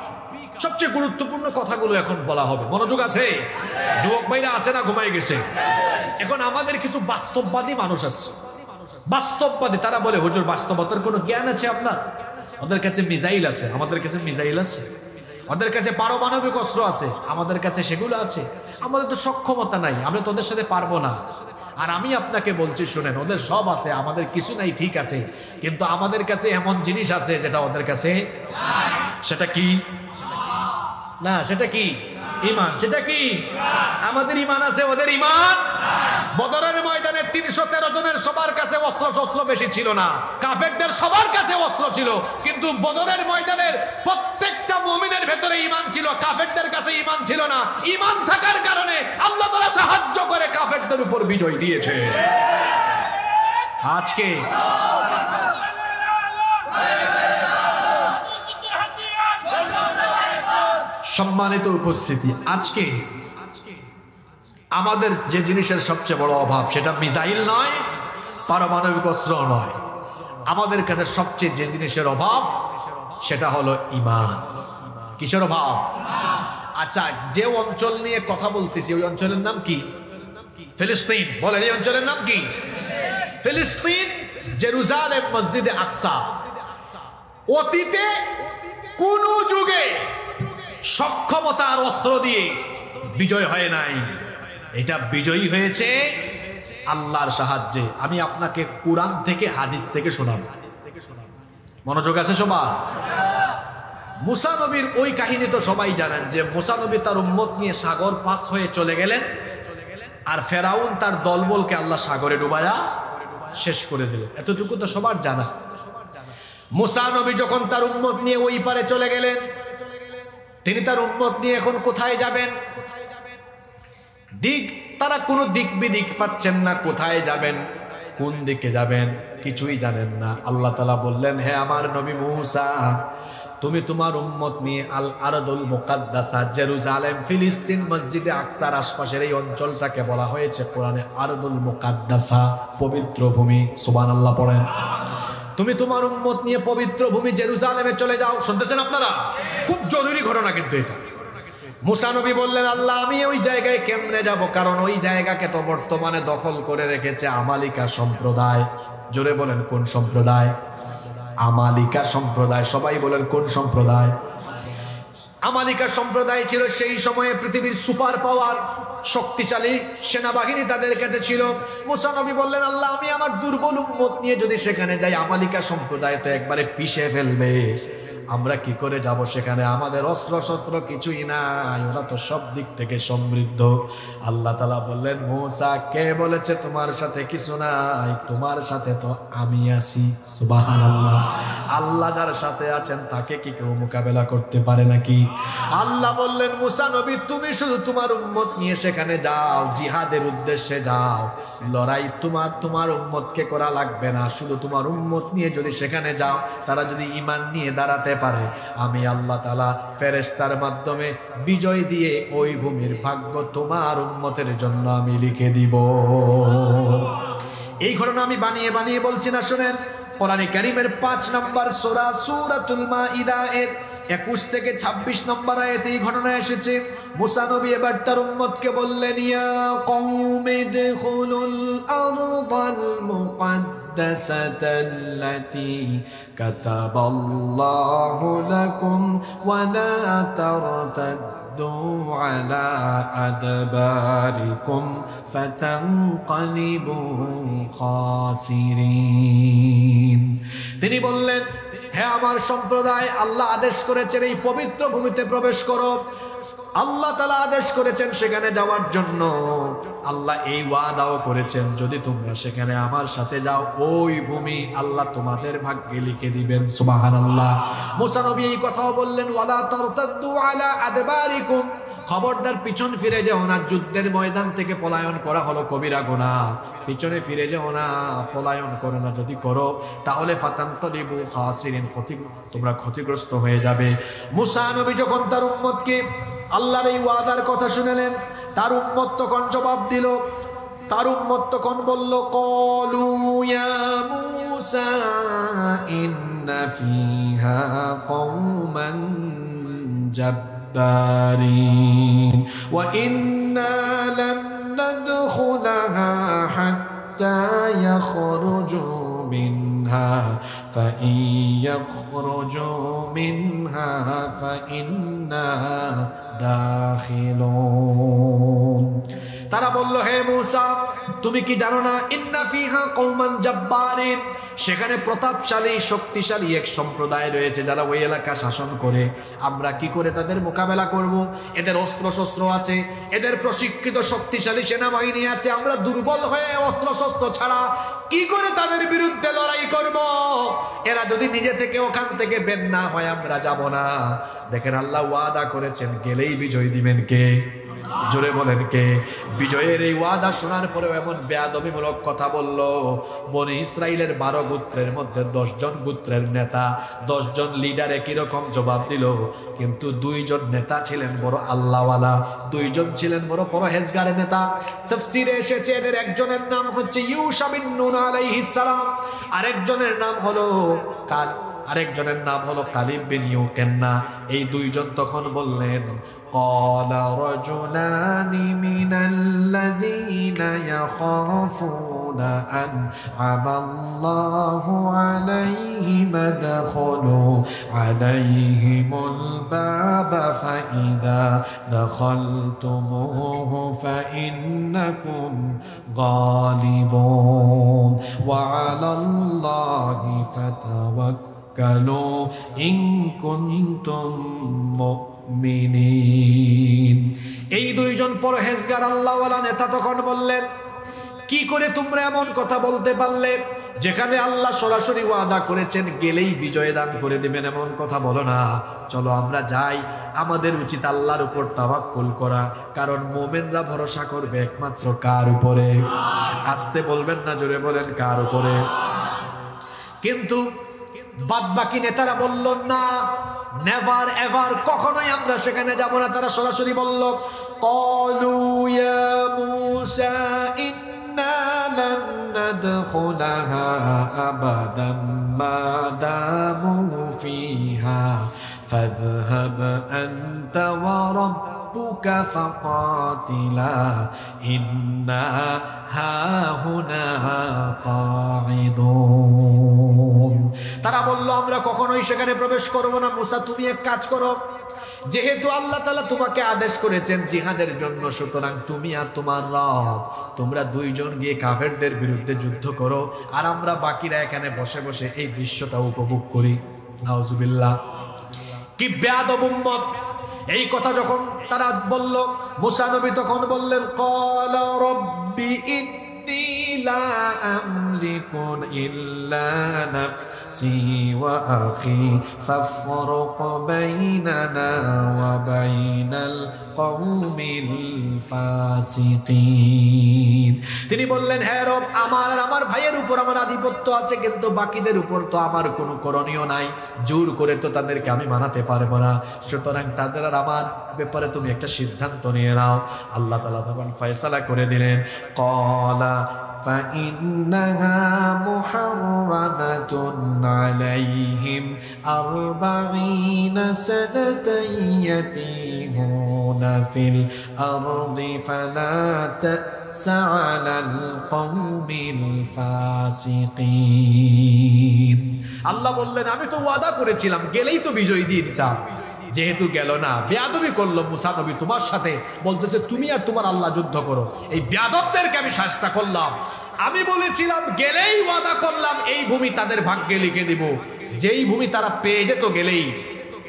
সবচেয়ে গুরুত্বপূর্ণ কথাগুলো এখন বলা হবে। মনোযোগ আছে? যুবক ভাইরা আছে না ঘুমাই গেছে? এখন আমাদের কিছু বাস্তববাদী মানুষ আছে, বাস্তববাদী, তারা বলে হুজুর বাস্তবতার কোনো জ্ঞান আছে আপনার? ওদের কাছে মিসাইল আছে, আমাদের কাছে মিসাইল আছে। ওদের কাছে পারমাণবিক অস্ত্র আছে, আমাদের কাছে সেগুলো আছে। আমাদের তো সক্ষমতা নাই, আমরা তো ওদের সাথে পারবো না। আর আমি আপনাকে বলছি শুনেন, ওদের সব আছে, আমাদের কিছু নাই, ঠিক আছে, কিন্তু আমাদের কাছে এমন জিনিস আছে যেটা ওদের কাছে। সেটা কি? না, সেটা কি? ঈমান। সেটা কি? আমাদের ঈমান আছে, ওদের ঈমান। বদরের ময়দানে 313 জনের সবার কাছে অস্ত্র শস্ত্র বেশি ছিল না, কাফেরদের সবার কাছে অস্ত্র ছিল, কিন্তু বদরের ময়দানের প্রত্যেকটা মুমিনের ভেতরে ঈমান ছিল, কাফেরদের কাছে ঈমান ছিল না। ঈমান থাকার কারণে আল্লাহ তাআলা সাহায্য করে কাফেরদের উপর বিজয় দিয়েছে। আজকে সম্মানিত উপস্থিতি, আজকে আমাদের যে জিনিসের সবচেয়ে বড় অভাব সেটা মিসাইল নয়, পারমাণবিক অস্ত্র নয়। আমাদের কাছে সবচেয়ে যে জিনিসের অভাব সেটা হলো ঈমান। কিসের অভাব? আচ্ছা, যে অঞ্চল নিয়ে কথা বলতেছি ওই অঞ্চলের নাম কি? ফিলিস্তিন। বলেন এই অঞ্চলের নাম কি? ফিলিস্তিন, জেরুজালেম, মসজিদে আকসা। অতীতে কোন যুগে সক্ষমতা আর অস্ত্র দিয়ে বিজয় হয় নাই, এটা বিজয়ী হয়েছে আল্লাহর সাহায্যে। আমি আপনাকে কোরআন থেকে হাদিস থেকে শোনাবো। মনোযোগ আছে সবার? মুসা নবীর ওই কাহিনী তো সবাই জানেন, যে মুসা নবী তার উম্মত নিয়ে সাগর পাস হয়ে চলে গেলেন, আর ফেরাউন তার দলবলকে আল্লাহ সাগরে ডুবায়া শেষ করে দিল। এতটুকু তো সবার জানা। মুসা নবী যখন তার উম্মত নিয়ে ওই পারে চলে গেলেন, তিনি তার উম্মত নিয়ে এখন কোথায় যাবেন? তারা কোনো দিক বিদিক পাচ্ছেন না, কোথায় যাবেন, কোন দিকে যাবেন কিছুই জানেন না। আল্লাহ তাআলা বললেন, হে আমার নবী মুসা, তুমি তোমার উম্মত নিয়ে আল আরদুল মুকাদ্দাসা, জেরুজালেম, ফিলিস্তিন, মসজিদে আকসার আশপাশের এই অঞ্চলটাকে বলা হয়েছে কোরআনে আরদুল মুকাদ্দাসা, পবিত্র ভূমি। সুবহানাল্লাহ পড়েন। তুমি তোমার উম্মত নিয়ে পবিত্র ভূমি জেরুজালেমে চলে যাও। শুনতেছেন আপনারা? খুব জরুরি ঘটনা কিন্তু এটা। মুসা নবী বললেন, আল্লাহ আমি ওই জায়গায় কেমনে যাব? কারণ ওই জায়গাকে তো বর্তমানে দখল করে রেখেছে আমালিকা সম্প্রদায়। জোরে বলেন কোন সম্প্রদায়? আমালিকা সম্প্রদায়। সবাই বলেন কোন সম্প্রদায়? আমালিকা সম্প্রদায় ছিল সেই সময়ে পৃথিবীর সুপার পাওয়ার, শক্তিশালী সেনাবাহিনী তাদের কাছে ছিল। মুসা নবী বললেন, আল্লাহ আমি আমার দুর্বল উম্মত নিয়ে যদি সেখানে যাই, আমালিকা সম্প্রদায় তো একবারে পিষে ফেলবে। আমরা কি করে যাব সেখানে? আমাদের অস্ত্র শস্ত্র কিছুই নাই, ওরা তো সব দিক থেকে সমৃদ্ধ। আল্লাহ তাআলা বললেন, মুসা কে বলেছে তোমার সাথে কিছু নাই? তোমার সাথে তো আমি আছি। সুবহানাল্লাহ। আল্লাহ যার সাথে আছেন তাকে কি কেউ মোকাবেলা করতে পারে নাকি? আল্লাহ বললেন, মুসা নবী তুমি শুধু তোমার উম্মত নিয়ে সেখানে যাও, জিহাদের উদ্দেশ্যে যাও। লড়াই তোমার উম্মতকে করা লাগবে না, শুধু তোমার উম্মত নিয়ে যদি সেখানে যাও, তারা যদি ঈমান নিয়ে দাঁড়াতে পারে, আমি আল্লাহ তাআলা ফেরেশতার মাধ্যমে বিজয় দিয়ে ওই ভূমির ভাগ্য তোমার উম্মতের জন্য আমি লিখে দিব। এই ঘটনা আমি বানিয়ে বানিয়ে বলছি না, শুনেন। কোরআনে কারীমের 5 নম্বর সূরা সূরাতুল মাইদা এর 21 থেকে 26 নম্বর আয়াতে এই ঘটনা এসেছে। মুসা নবী এবার তার উম্মতকে বললেন, ইয়া কওমি দুখুলুল আরদাল মুকাদ্দাসাতাল্লাতী কাতাবাল্লাহু লাকুম ওয়া লা তারতাদ্দু আলা আদবারিকুম ফাতানকালিবু খাসিরিন। তিনি বললেন, হে আমার সম্প্রদায়, আল্লাহ আদেশ করেছেন এই পবিত্র ভূমিতে প্রবেশ করো। আল্লাহ তাআলা আদেশ করেছেন সেখানে যাওয়ার জন্য। আল্লাহ এই ওয়াদাও করেছেন, যদি তোমরা সেখানে আমার সাথে যাও, ওই ভূমি আল্লাহ তোমাদের ভাগ্যে লিখে দিবেন। সুবহানাল্লাহ। মুসা নবী এই কথাও বললেন, ওয়ালা তারতাদ্দু আলা আদবারিকুম, খবরদার পিছন ফিরে যেও না। যুদ্ধের ময়দান থেকে পলায়ন করা হলো কবিরা গুনাহ, পিছনে ফিরে যেও না, পলায়ন করো না। যদি করো তাহলে ফাতানতালিবু খাসিরিন, তোমরা ক্ষতিগ্রস্ত হয়ে যাবে। মুসা নবী যখন তার উম্মতকে আল্লাহর এই ওয়াদার কথা শুনালেন, তার উম্মত তখন জবাব দিল, তার উম্মত তখন বলল, ক্বালু ইয়া মুসা ইন্না ফিহা কওমান জাব্বারিন ওয়া ইন্না লান নাদখুলাহা হাত্তা ইয়াখরুজু মিনহা ফাইন ইয়াখরুজু মিনহা ফাইন্না দাখিলুন। তারা বলল, হে মুসা, তুমি কি জানো না, ইন্না ফিহা কওমান জাব্বারিন, সেখানে প্রতাপশালী শক্তিশালী এক সম্প্রদায় রয়েছে যারা ওই এলাকা শাসন করে। আমরা কি করে তাদের মোকাবেলা করব? এদের অস্ত্র শস্ত্র আছে, এদের প্রশিক্ষিত শক্তিশালী সেনাবাহিনী আছে, আমরা দুর্বল হয়ে অস্ত্র শস্ত্র ছাড়া কি করে তাদের বিরুদ্ধে লড়াই করব? এরা যদি নিজে থেকে ওখান থেকে বের না হয় আমরা যাব না। দেখেন, আল্লাহ ওয়াদা করেছেন, গেলেই বিজয় দিবেন কে? জোরে বলেন কে? বিজয়ের এই ওয়াদা শোনার পরেও এমন বেয়াদবিমূলক কথা বলল। বনি ইসরাইলের 12 গোত্রের মধ্যে 10 জন গোত্রের নেতা, 10 জন লিডারে কিরকম জবাব দিল, কিন্তু 2 জন নেতা ছিলেন বড় আল্লাহওয়ালা, 2 জন ছিলেন বড় পরহেজগারের নেতা। তাফসীরে এসেছে এদের একজনের নাম হচ্ছে ইউশা বিন নুন আলাইহিস সালাম, আরেকজনের নাম হলো কালিব বিন ইউকেন্না। এই 2 জন তখন বললেন, ক্বালা রাজুলানি মিনাল্লাযীনা ইয়াখাফুনা আন'আমাল্লাহু আলাইহিম আদখুলু আলাইহিমুল বাবা ফাইযা দাখালতুমুহু ফাইন্নাকুম গালিবুন ওয়া আলাল্লাহি ফাতাওয়াক্কালু ইন কুনতুম মুমিনিন। এই 2 জন পরহেজগার আল্লাহওয়ালা নেতা তখন বললেন, কি করে তোমরা এমন কথা বলতে পারলে? যেখানে আল্লাহ সরাসরি ওয়াদা করেছেন গেলেই বিজয় দান করে দিবেন, এমন কথা বলো না। চলো আমরা যাই, আমাদের উচিত আল্লাহর উপর তাওয়াক্কুল করা, কারণ মুমিনরা ভরসা করবে একমাত্র কার উপরে? আস্তে বলবেন না, জোরে বলেন, কার উপরে? কিন্তু বাদ বাকি নেতারা বলল, না, নেভার এভার, কখনোই আমরা সেখানে যাব না। তারা সরাসরি বলল, ক্বালু ইয়া মুসা ইন্না লান নাদখুলাহা আবাদাম মা দামু ফিহা ফাযহাব আনতা ওয়া রাব্বুকা ফাকাতিলা ইন্না হাহুনা কাঈদুন। তারা বলল, আমরা কখনোই সেখানে প্রবেশ করব না। মুসা, তুমি এক কাজ করো, যেহেতু আল্লাহ তাআলা তোমাকে আদেশ করেছেন জিহাদের জন্য, সুতরাং তুমি আর তোমার রব, তোমরা 2 জন গিয়ে কাফেরদের বিরুদ্ধে যুদ্ধ করো, আর আমরা বাকিরা এখানে বসে বসে এই দৃশ্যটা উপভোগ করি। নাউজুবিল্লাহ, কি বেয়াদব উম্মত! এই কথা যখন তারা বলল, মুসা নবী তখন বললেন, ক্বালা রাব্বি ইন্নী লা আমলিকু ইল্লা নাফসি ওয়া আখি ফাফরুক বাইনানা ওয়া বাইনাল কওমিল ফাসিকিন। তিনি বললেন, হে রব, আমার আর আমার ভাইয়ের উপর আমার আধিপত্য আছে, কিন্তু বাকিদের উপর তো আমার কোনো করণীয় নাই, জোর করে তো তাদেরকে আমি মানাতে পারবো না, সুতরাং তাদের আর আমার ব্যাপারে তুমি একটা সিদ্ধান্ত নিয়ে নাও। আল্লাহ তাআলা তখন ফয়সালা করে দিলেন, ক্বালা فإنها محرمة عليهم 40 سنة يتيهون في الأرض فلا تأس على القوم الفاسقين। আল্লাহ বললেন, আমি তো ওয়াদা করেছিলাম গেলেই তো বিজয় দিয়ে দিতাম, যেহেতু গেল না, বেয়াদবি করলো মুসা নবী তোমার সাথে, বলতেছে তুমি আর তোমার আল্লাহ যুদ্ধ করো। এই বেয়াদবদেরকে আমি শাস্তি করলাম। আমি বলেছিলাম গেলেই ওয়াদা করলাম এই ভূমি তাদের ভাগ্যে লিখে দিব, যেই ভূমি তারা পেয়ে যেত গেলেই,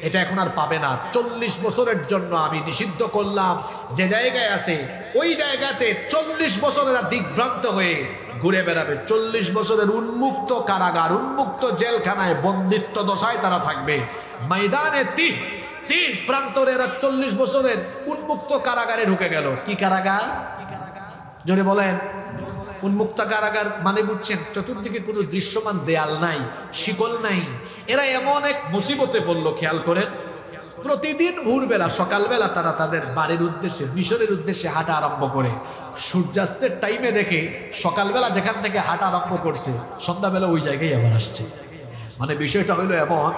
এটা এখন আর পাবে না। 40 বছরের জন্য আমি নিষিদ্ধ করলাম, যে জায়গায় আছে ওই জায়গাতে 40 বছরের দিগ্ভ্রান্ত হয়ে ঘুরে বেড়াবে। 40 বছরের উন্মুক্ত কারাগার, উন্মুক্ত জেলখানায় বন্দিত্ব দশায় তারা থাকবে। ময়দানে তিহ, প্রান্তরে এরা 40 বছরের উন্মুক্ত কারাগারে ঢুকে গেল। কি কারাগার? জোরে বলেন। উন্মুক্ত কারাগার মানে বুঝছেন, চতুর্দিকে কোনো দৃশ্যমান দেয়াল নাই, শিকল নাই। এরা এমন এক মুসিবতে পড়লো, খেয়াল করেন, প্রতিদিন ভোরবেলা সকালবেলা তারা তাদের বাড়ির উদ্দেশ্যে, মিশরের উদ্দেশ্যে হাঁটা আরম্ভ করে। সূর্যাস্তের টাইমে দেখে সকালবেলা যেখান থেকে হাঁটা আরম্ভ করছে, সন্ধ্যাবেলা ওই জায়গায় আবার আসছে। মানে বিষয়টা হইলো এমন,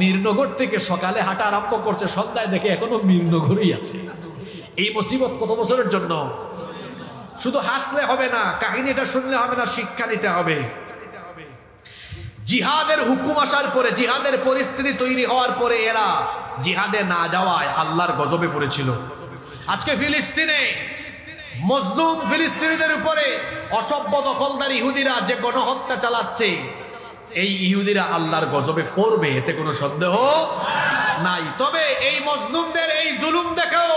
মীরনগর থেকে সকালে হাঁটা আরম্ভ করছে, সন্ধ্যায় দেখে এখনো মীরনগরেই আছে। এই মুসিবত কত বছরের জন্য? শুধু হাসলে হবে না, কাহিনীটা শুনলে হবে না, শিক্ষা নিতে হবে। জিহাদের হুকুম আসার পরে, জিহাদের পরিস্থিতি তৈরি হওয়ার পরে এরা জিহাদে না যাওয়ায় আল্লাহর গজবে পড়েছিল। আজকে ফিলিস্তিনে মজলুম ফিলিস্তিনিদের উপরে অসভ্য দখলদার ইহুদিরা যে গণহত্যা চালাচ্ছে, এই ইহুদিরা আল্লাহর গজবে পড়বে, এতে কোনো সন্দেহ নাই। তবে এই মজলুমদের এই জুলুম দেখেও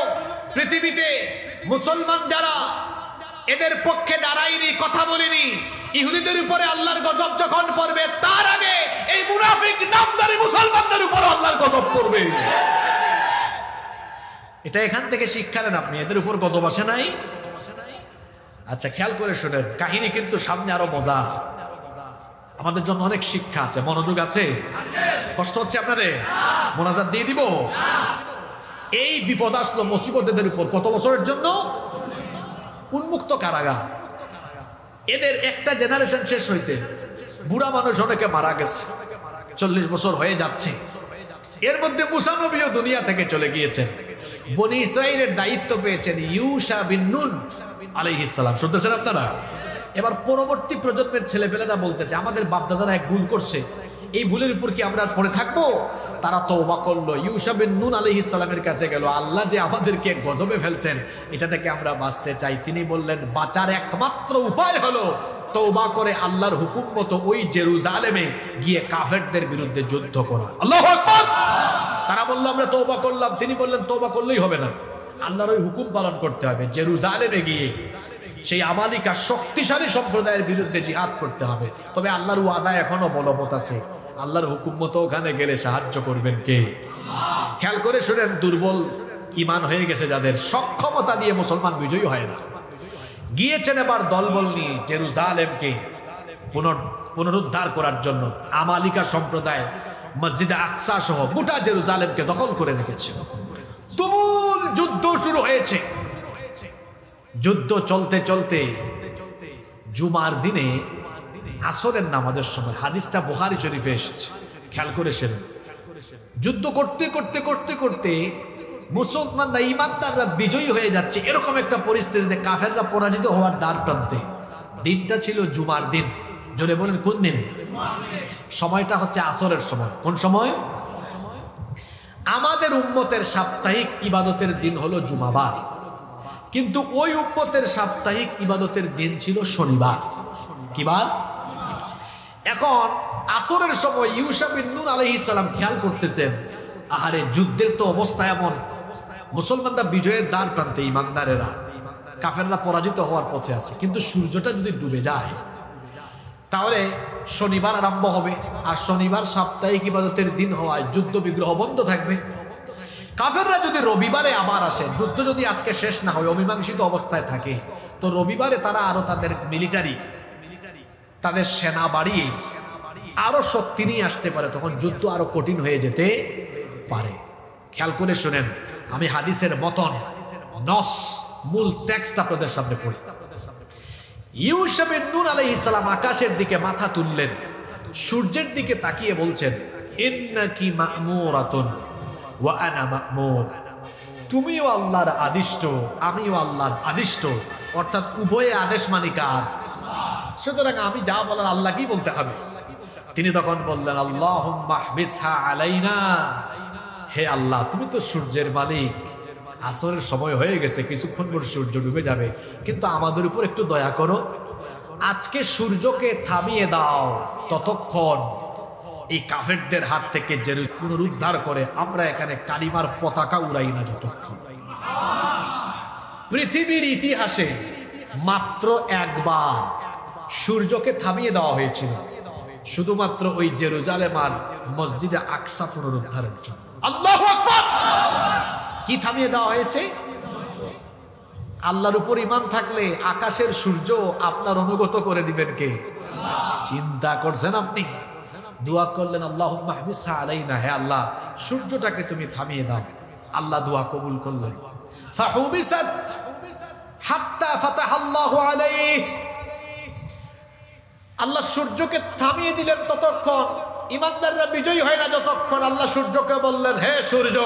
পৃথিবীতে মুসলমান যারা এদের পক্ষে দাঁড়ায়নি, কথা বলিনি, ইহুদিদের উপরে আল্লাহর গজব যখন পড়বে, তার আগে এই মুনাফিক নামদারি মুসলমানদের উপর আল্লাহর গজব পড়বে। এটা এখান থেকে শিক্ষা নেন আপনি, এদের উপর গজব আসে নাই। আচ্ছা খেয়াল করে শুনেন, কাহিনী কিন্তু সামনে আরো মজা, আমাদের জন্য অনেক শিক্ষা আছে। মনোযোগ আছে? কষ্ট হচ্ছে আপনাদের? মোনাজাত দিয়ে দিব। এই বিপদ আসলো মুসিবত এদের উপর কত বছরের জন্য? উন্মুক্ত কারাগার। এদের একটা জেনারেশন শেষ হয়েছে, বুড়া মানুষ অনেকে মারা গেছে, 40 বছর হয়ে যাচ্ছে। এর মধ্যে মুসা নবীও দুনিয়া থেকে চলে গিয়েছেন। বনি ইসরাইলের দায়িত্ব পেয়েছেন ইউশা বিন নুন আলাইহিস সালাম। শুনতেছেন আপনারা? এবার পরবর্তী প্রজন্মের ছেলেপেলেরা বলতেছে, আমাদের বাপদাদারা এক ভুল করছে, এই ভুলের উপর কি আমরা পড়ে থাকবো? তারা তওবা করলো, ইউশা বিন নুন আলাইহিস সালামের কাছে গেল, আল্লাহ যে আমাদেরকে গজবে ফেলছেন, এটা থেকে আমরা বাঁচতে চাই। তিনি বললেন, বাঁচার একমাত্র উপায় হলো তওবা করে আল্লাহর হুকুম মতো ওই জেরুজালেমে গিয়ে কাফেরদের বিরুদ্ধে যুদ্ধ করা। আল্লাহু আকবার। তারা বলল, আমরা তওবা করলাম। তিনি বললেন, তওবা করলেই হবে না, আল্লাহর ওই হুকুম পালন করতে হবে। জেরুজালেমে গিয়ে সেই আমালিকা শক্তিশালী সম্প্রদায়ের বিরুদ্ধে জিহাদ করতে হবে। তবে আল্লাহর ওয়াদা এখনো বলবৎ আছে, আল্লাহর হুকুম মতো ওখানে গেলে সাহায্য করবেন কে? খেয়াল করে শুনেন, দুর্বল ঈমান হয়ে গেছে যাদের, সক্ষমতা দিয়ে মুসলমান বিজয়ী হয় না। গিয়েছেন এবার দলবল নিয়ে জেরুজালেমকে পুনরুদ্ধার করার জন্য। আমালিকা সম্প্রদায় মসজিদে আকসা সহ গোটা জেরুজালেমকে দখল করে রেখেছে। তুমুল যুদ্ধ শুরু হয়েছে। যুদ্ধ চলতে চলতে জুমার দিনে আসরের নামাজের সময়, হাদিসটা বুখারী শরীফে এসেছে, খেয়াল করে শুনুন। যুদ্ধ করতে করতে করতে করতে মুসলমানরা, ইমানদাররা বিজয়ী হয়ে যাচ্ছে, এরকম একটা পরিস্থিতিতে কাফেররা পরাজিত হওয়ার দ্বার প্রান্তে। দিনটা ছিল জুমার দিন। জোরে বলেন কোন দিন? সময়টা হচ্ছে আসরের সময়। কোন সময়? আমাদের উম্মতের সাপ্তাহিক ইবাদতের দিন হলো জুমাবার, কিন্তু ওই উম্মতের সাপ্তাহিক ইবাদতের দিন ছিল শনিবার। কি বার? এখন আসরের সময় ইউশা বিন নুন আলাইহিস সালাম খেয়াল করতেছেন, আহারে যুদ্ধের তো অবস্থা এমন, মুসলমানরা বিজয়ের দ্বার প্রান্তে, ইমানদারেরা, কাফেররা পরাজিত হওয়ার পথে আছে, কিন্তু সূর্যটা যদি ডুবে যায় তাহলে শনিবার আরম্ভ হবে, আর শনিবার সাপ্তাহিক ইবাদতের দিন হওয়ায় যুদ্ধ বিগ্রহ বন্ধ থাকবে। কাফেররা যদি রবিবারে আবার আসে, যুদ্ধ যদি আজকে শেষ না হয়, অমীমাংসিত অবস্থায় থাকে, তো রবিবারে তারা আরো তাদের মিলিটারি, তাদের সেনা বাড়িয়ে আরো শক্তি নিয়ে আসতে পারে, তখন যুদ্ধ আরো কঠিন হয়ে যেতে পারে। খেয়াল করে শুনেন, আমি হাদিসের মতন নস মূল টেক্সট আপনাদের সামনে পড়ি। ইউসুফ বিন নূন আলাইহিস সালাম আকাশের দিকে মাথা তুললেন, সূর্যের দিকে তাকিয়ে বলছেন, ইন্নাকি মা'মুরাতুন ওয়া আনা মা'মুর। তুমিও আল্লাহর আদিষ্ট, আমিও আল্লাহর আদিষ্ট, অর্থাৎ উভয়ে আদেশ মানিকার। সুতরাং আমি যা বলার আল্লাহকেই বলতে হবে। তিনি তখন বললেন, আল্লাহুম্মা হবিসহা আলাইনা। হে আল্লাহ, তুমি তো সূর্যের মালিক, আসরের সময় হয়ে গেছে, কিছুক্ষণ পর সূর্য ডুবে যাবে, কিন্তু আমাদের উপর একটু দয়া করো, আজকে সূর্যকে থামিয়ে দাও, ততক্ষণ এই কাফেরদের হাত থেকে জেরুজালেম পুনরুদ্ধার করে আমরা এখানে কালিমার পতাকা উড়াই না যতক্ষণ। পৃথিবীর ইতিহাসে মাত্র একবার সূর্যকে থামিয়ে দেওয়া হয়েছিল, শুধুমাত্র ওই জেরুজালেম আর মসজিদে আকসা পুনরুদ্ধারের জন্য। আল্লাহু আকবার। কি থামিয়ে দেওয়া হয়েছে? আল্লাহর উপর ঈমান থাকলে আকাশের সূর্য আপনার অনুগত করে দিবেন কে? চিন্তা করছেন আপনি? দোয়া করলেন আল্লাহুম্মা হবিসহা আলাইনা, হে আল্লাহ সূর্যটাকে তুমি থামিয়ে দাও। আল্লাহ দোয়া কবুল করলেন। ফাহুবিসাত হাত্তা ফাতাহাল্লাহু আলাইহি, আল্লাহ সূর্যকে থামিয়ে দিলেন ততক্ষণ, ইমানদাররা বিজয়ী হয় না যতক্ষণ। আল্লাহ সূর্যকে বললেন, হে সূর্য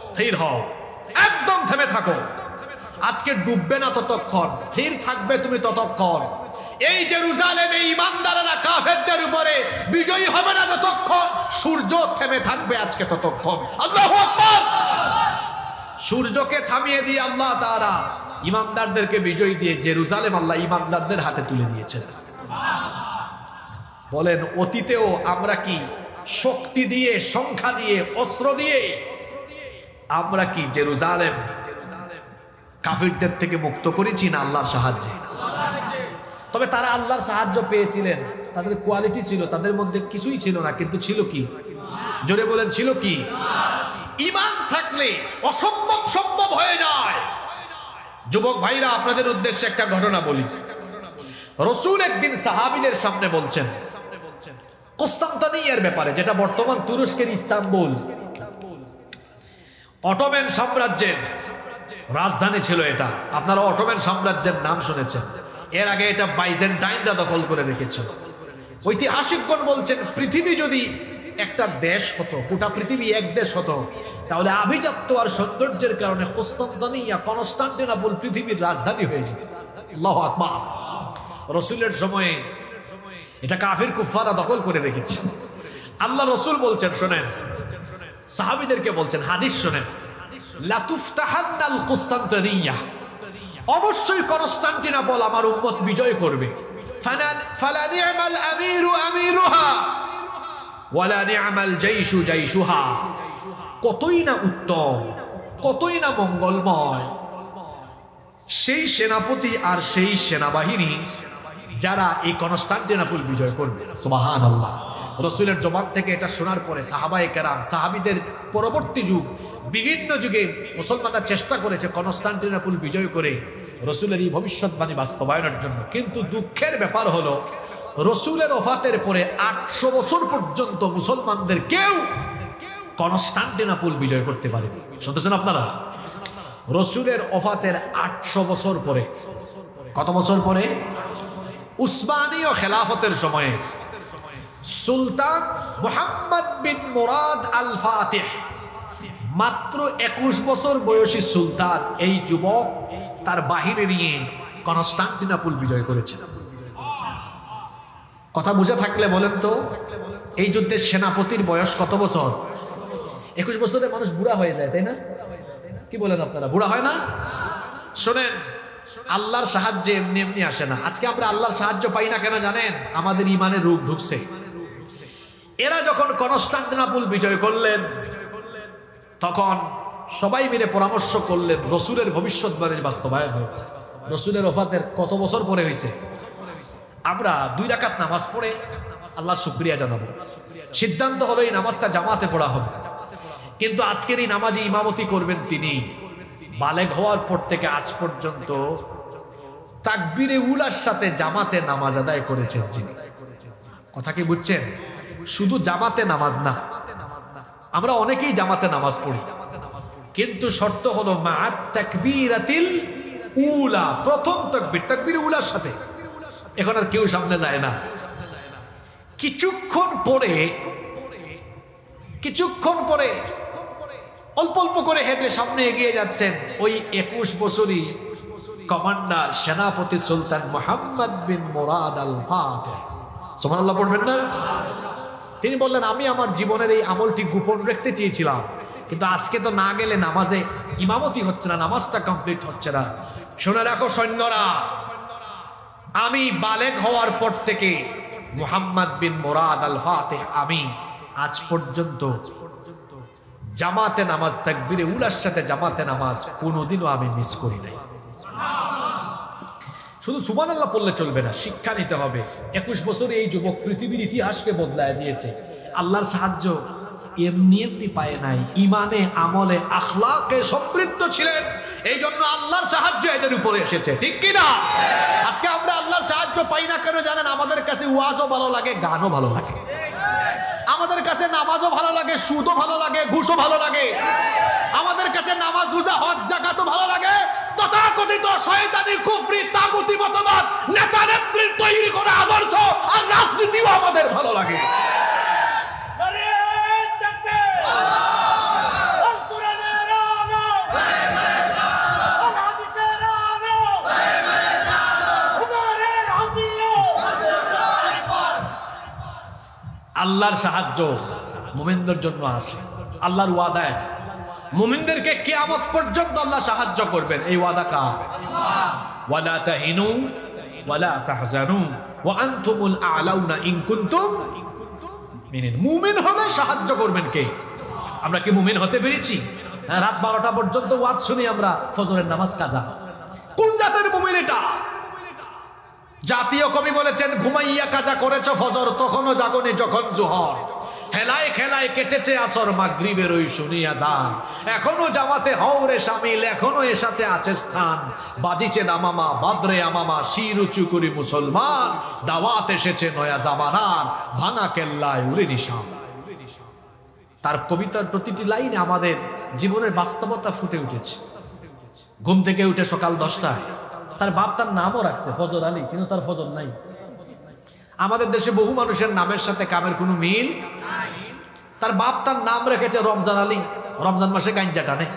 স্থির হও, একদম থেমে থাকো, আজকে ডুববে না ততক্ষণ, স্থির থাকবে তুমি ততক্ষণ। এই জেরুজালেমে ইমানদাররা কাফেরদের উপরে বিজয়ী হবে না যতক্ষণ, সূর্য থেমে থাকবে আজকে ততক্ষণ। আল্লাহু আকবার। সূর্যকে থামিয়ে দিয়ে আল্লাহ তাআলা ইমানদারদেরকে বিজয়ী দিয়ে জেরুজালেম আল্লাহ ইমানদারদের হাতে তুলে দিয়েছেন। বলেন অতীতেও আমরা কি শক্তি দিয়ে, সংখ্যা দিয়ে, অস্ত্র দিয়ে আমরা কি জেরুজালেম কাফিরদের থেকে মুক্ত করেছি না আল্লাহর সাহায্যে? তবে তারা আল্লাহর সাহায্য পেয়েছিলেন, তাদের কোয়ালিটি ছিল, তাদের মধ্যে কিছুই ছিল না, কিন্তু ছিল কি? জোরে বলেন ছিল কি? ঈমান থাকলে অসম্ভব সম্ভব হয়ে যায়। যুবক ভাইরা, আপনাদের উদ্দেশ্যে একটা ঘটনা বলি। রাসূল একদিন সাহাবীদের সামনে বলছেন কনস্টান্টিনিয়ার ব্যাপারে, যেটা বর্তমান তুরস্কের ইস্তাম্বুল, অটোমান সাম্রাজ্যের রাজধানী ছিল এটা। আপনারা অটোমান সাম্রাজ্যের নাম শুনেছেন, এর আগে এটা বাইজেন্টাইনরা দখল করে রেখেছিল। ঐতিহাসিকগণ বলছেন পৃথিবী যদি একটা দেশ হতো, গোটা পৃথিবী এক দেশ হতো, তাহলে আভিজাত্য আর সৌন্দর্যের কারণে কনস্টান্টিনোপল পৃথিবীর রাজধানী হয়ে যেত। আল্লাহু আকবার। রাসূলের সময়ে এটা কাফির কুফাররা দখল করে রেখেছে। আল্লাহ রাসূল বলছেন, শোনেন, সাহাবীদেরকে বলছেন, হাদিস শোনেন, লা তুফতাহান্নাল কুস্তান্তনিয়া, অবশ্যই কনস্টান্টিনোপল আমার উম্মত বিজয় করবে। ফালা নি'মাল আমিরু আমিরুহা ওয়ালা নি'মাল জাইশু জাইশুহা, কতই না উত্তম, কতই না মঙ্গলময় সেই সেনাপতি আর সেই সেনাবাহিনী যারা এই কনস্টান্টিনোপল বিজয় করবে। সুবহানাল্লাহ। রাসূলের জবান থেকে এটা শোনার পরে সাহাবায়ে কেরাম, সাহাবীদের পরবর্তী যুগ, বিভিন্ন যুগে মুসলমানরা চেষ্টা করেছে কনস্টান্টিনোপল বিজয় করে রাসূলের এই ভবিষ্যৎবাণী বাস্তবায়নের জন্য। কিন্তু দুঃখের ব্যাপার হলো রাসূলের ওফাতের পরে 800 বছর পর্যন্ত মুসলমানদের কেউ কনস্টান্টিনোপল বিজয় করতে পারেনি। শুনতেছেন আপনারা? রাসূলের ওফাতের 800 বছর পরে, কত বছর পরে? উসমানীয় খেলাফতের সময়ে সুলতান মুহাম্মদ বিন মুরাদ আল ফাতিহ, মাত্র 21 বছর বয়সী সুলতান, এই যুবক তার বাহিনী নিয়ে কনস্টান্টিনোপল বিজয় করেছেন। কথা বুঝে থাকলে বলেন তো, এই যুদ্ধের সেনাপতির বয়স কত বছর? 21 বছরে মানুষ বুড়া হয়ে যায়, তাই না? কি বলেন আপনারা, বুড়া হয় না? শোনেন, আল্লাহর সাহায্যে এমনি এমনি আসে না। আজকে আমরা আল্লাহর সাহায্য পাই না কেন জানেন? আমাদের ইমানের রূপ ঢুকছে। এরা যখন কনস্টান্টিনোপল বিজয় করলেন, তখন সবাই মিলে পরামর্শ করলেন রাসূলের ভবিষ্যৎবাণীর বাস্তবায়ন হয়েছে। রাসূলের ওফাতের কত বছর পরে হয়েছে? আমরা 2 রাকাত নামাজ পড়ে আল্লাহর শুকরিয়া জানাবো। সিদ্ধান্ত হলো এই নামাজটা জামাতে পড়া হবে। কিন্তু আজকের এই নামাজে ইমামতি করবেন তিনি, বালেগ হওয়ার পর থেকে আজ পর্যন্ত তাকবীরে উলার সাথে জামাতে নামাজ আদায় করেছেন যিনি। কথা কি বুঝছেন? শুধু জামাতে নামাজ না, আমরা অনেকেই জামাতে নামাজ পড়ি, কিন্তু শর্ত হলো মা'আত তাকবীরাতিল উলা, প্রথম তাকবীর, তাকবীর উলার সাথে। এখন আর কেউ সামনে যায় না। কিছুক্ষণ পরে অল্প অল্প করে হেঁটে সামনে এগিয়ে যাচ্ছেন ওই 21 বছরই কমান্ডার সেনাপতি সুলতান মুহাম্মদ বিন মুরাদ আল ফাতিহ। সুবহানাল্লাহ পড়বেন না? তিনি বললেন, আমি আমার জীবনের এই আমলটি গোপন রাখতে চেয়েছিলাম, কিন্তু আজকে তো না গেলে নামাজে ইমামতি হচ্ছে না, নামাজটা কমপ্লিট হচ্ছে না। শুনে রাখো সৈন্যরা, আমি বালেগ হওয়ার পর থেকে মুহাম্মদ বিন মুরাদ আল ফাতিহ, আমি আজ পর্যন্ত জামাতে নামাজ, তাকবীরে উলার সাথে জামাতে নামাজ কোনোদিনও আমি মিস করি নাই। শুধু সুবহানাল্লাহ পড়লে চলবে না, শিক্ষা নিতে হবে। 21 বছরে এই যুবক পৃথিবীর ইতিহাসকে বদলায় দিয়েছে। আল্লাহর সাহায্য এমনি এমনি পায় নাই, ইমানে আমলে আখলাকে সমৃদ্ধ ছিলেন, এই জন্য আল্লাহর সাহায্য এদের উপরে এসেছে, ঠিক কিনা? আজকে আমরা আল্লাহর সাহায্য পাই না কেন জানেন? আমাদের কাছে ওয়াজও ভালো লাগে, গানও ভালো লাগে, আমাদের কাছে নামাজও ভালো লাগে, সুদও ভালো লাগে, ঘুষও ভালো লাগে, আমাদের কাছে নামাজ রোজা হজ যাকাতও ভালো লাগে, তথাকথিত শয়তানি কুফরি তাগুতি মতবাদ নেতা নেত্রীর তৈরি করা আদর্শ আর রাজনীতিও আমাদের ভালো লাগে। আল্লাহর সাহায্য মুমিনদের জন্য আসে, আল্লাহর ওয়াদা এটা। মুমিনদেরকে কিয়ামত পর্যন্ত আল্লাহ সাহায্য করবেন, এই ওয়াদা কার? ওয়ালা তাহিনু ওয়ালা তাহজানু ওয়া আনতুমুল আ'লাউনা ইন কুনতুম মুমিনিন। মুমিন হলে সাহায্য করবেন কে? আমরা কি মুমিন হতে পেরেছি? রাত 12টা পর্যন্ত ওয়াজ শুনি আমরা, ফজরের নামাজ কাজা। কোন জাতের মুমিন এটা? জাতীয় কবি বলেছেন, ঘুমাইয়া কাজা করেছো ফজর, তখনও জাগনি যখন জোহর, হেলায় খেলায় কেটেছে আসর, মাগরিবের ওই শুনিয়া যান, এখনো জামাতে হওরে শামিল, এখনো এর সাথে আছে স্থান, বাজিছে দামামা বাদরে আমামা, শির উঁচু করি মুসলমান, দাওয়াত এসেছে নয়া জামানার, ভাঙা কেল্লায় উড়ে নিশান। তার কবিতার প্রতিটি লাইনে আমাদের জীবনের বাস্তবতা ফুটে উঠেছে। ঘুম থেকে উঠে সকাল 10টায়, তার বাপ তার নামও রাখছে ফজর আলী, কিন্তু তার ফজর নাই। আমাদের দেশে বহু মানুষের নামের সাথে কামের কোনো মিল নাই। তার বাপ তার নাম রেখেছে রমজান আলী, রমজান মাসে গাঞ্জা টানে।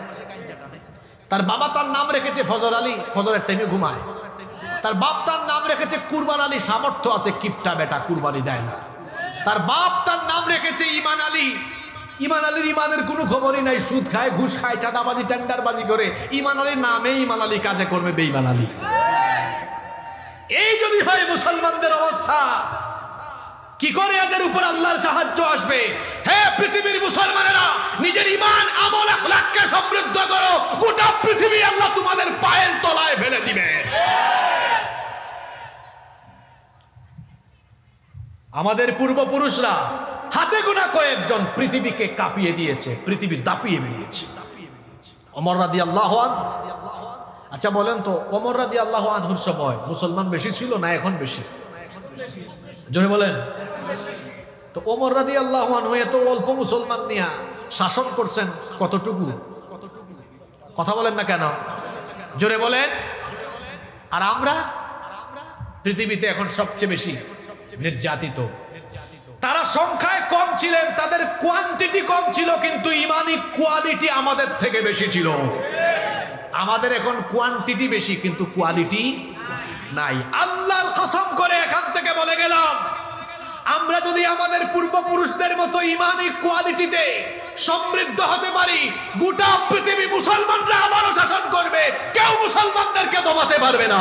তার বাবা তার নাম রেখেছে ফজর আলী, ফজরের টাইমে ঘুমায়। তার বাপ তার নাম রেখেছে কুরবান আলী, সামর্থ্য আছে, কিপটা বেটা কুরবানি দেয় না। তার বাপ তার নাম রেখেছে ইমান আলী, ইমান আলীর ইমানের কোনো খবরই নাই, সুদ খায়, ঘুষ খায়, চাঁদাবাজি টেন্ডারবাজি করে। ইমান আলীর নামে ইমান আলী, কাজে করবে বেঈমান আলী। এই যদি হয় মুসলমানদের অবস্থা, কি করে এদের উপর আল্লাহর সাহায্য আসবে? হে পৃথিবীর মুসলমানেরা, নিজের ইমান আমল আখলাককে সমৃদ্ধ করো, গোটা পৃথিবী আল্লাহ তোমাদের পায়ের তলায় ফেলে দিবে। আমাদের পূর্বপুরুষরা হাতে গোনা কয়েকজন পৃথিবীকে কাঁপিয়ে দিয়েছে, পৃথিবী দাপিয়ে বেরিয়েছে। ওমর রাদিয়াল্লাহু আনহু, আচ্ছা বলেন তো, ওমর রাদিয়াল্লাহু আনহুর সময় মুসলমান বেশি ছিল না এখন বেশি? জোরে বলেন। তো ওমর রাদিয়াল্লাহু আনহু এত অল্প মুসলমান নিয়ে শাসন করছেন কতটুকু? কথা বলেন না কেন? জোরে বলেন। আর আমরা পৃথিবীতে এখন সবচেয়ে বেশি নির্যাতিত। তারা সংখ্যায় কম ছিলেন, তাদের কোয়ান্টিটি কম ছিল, কিন্তু ইমানি কোয়ালিটি আমাদের থেকে বেশি ছিল। আমাদের এখন কোয়ান্টিটি বেশি, কিন্তু কোয়ালিটি নাই। আল্লাহর কসম করে এখান থেকে বলে গেলাম, আমরা যদি আমাদের পূর্বপুরুষদের মতো ইমানি কোয়ালিটিতে সমৃদ্ধ হতে পারি, গোটা পৃথিবী মুসলমানরা আবারও শাসন করবে, কেউ মুসলমানদেরকে দমাতে পারবে না।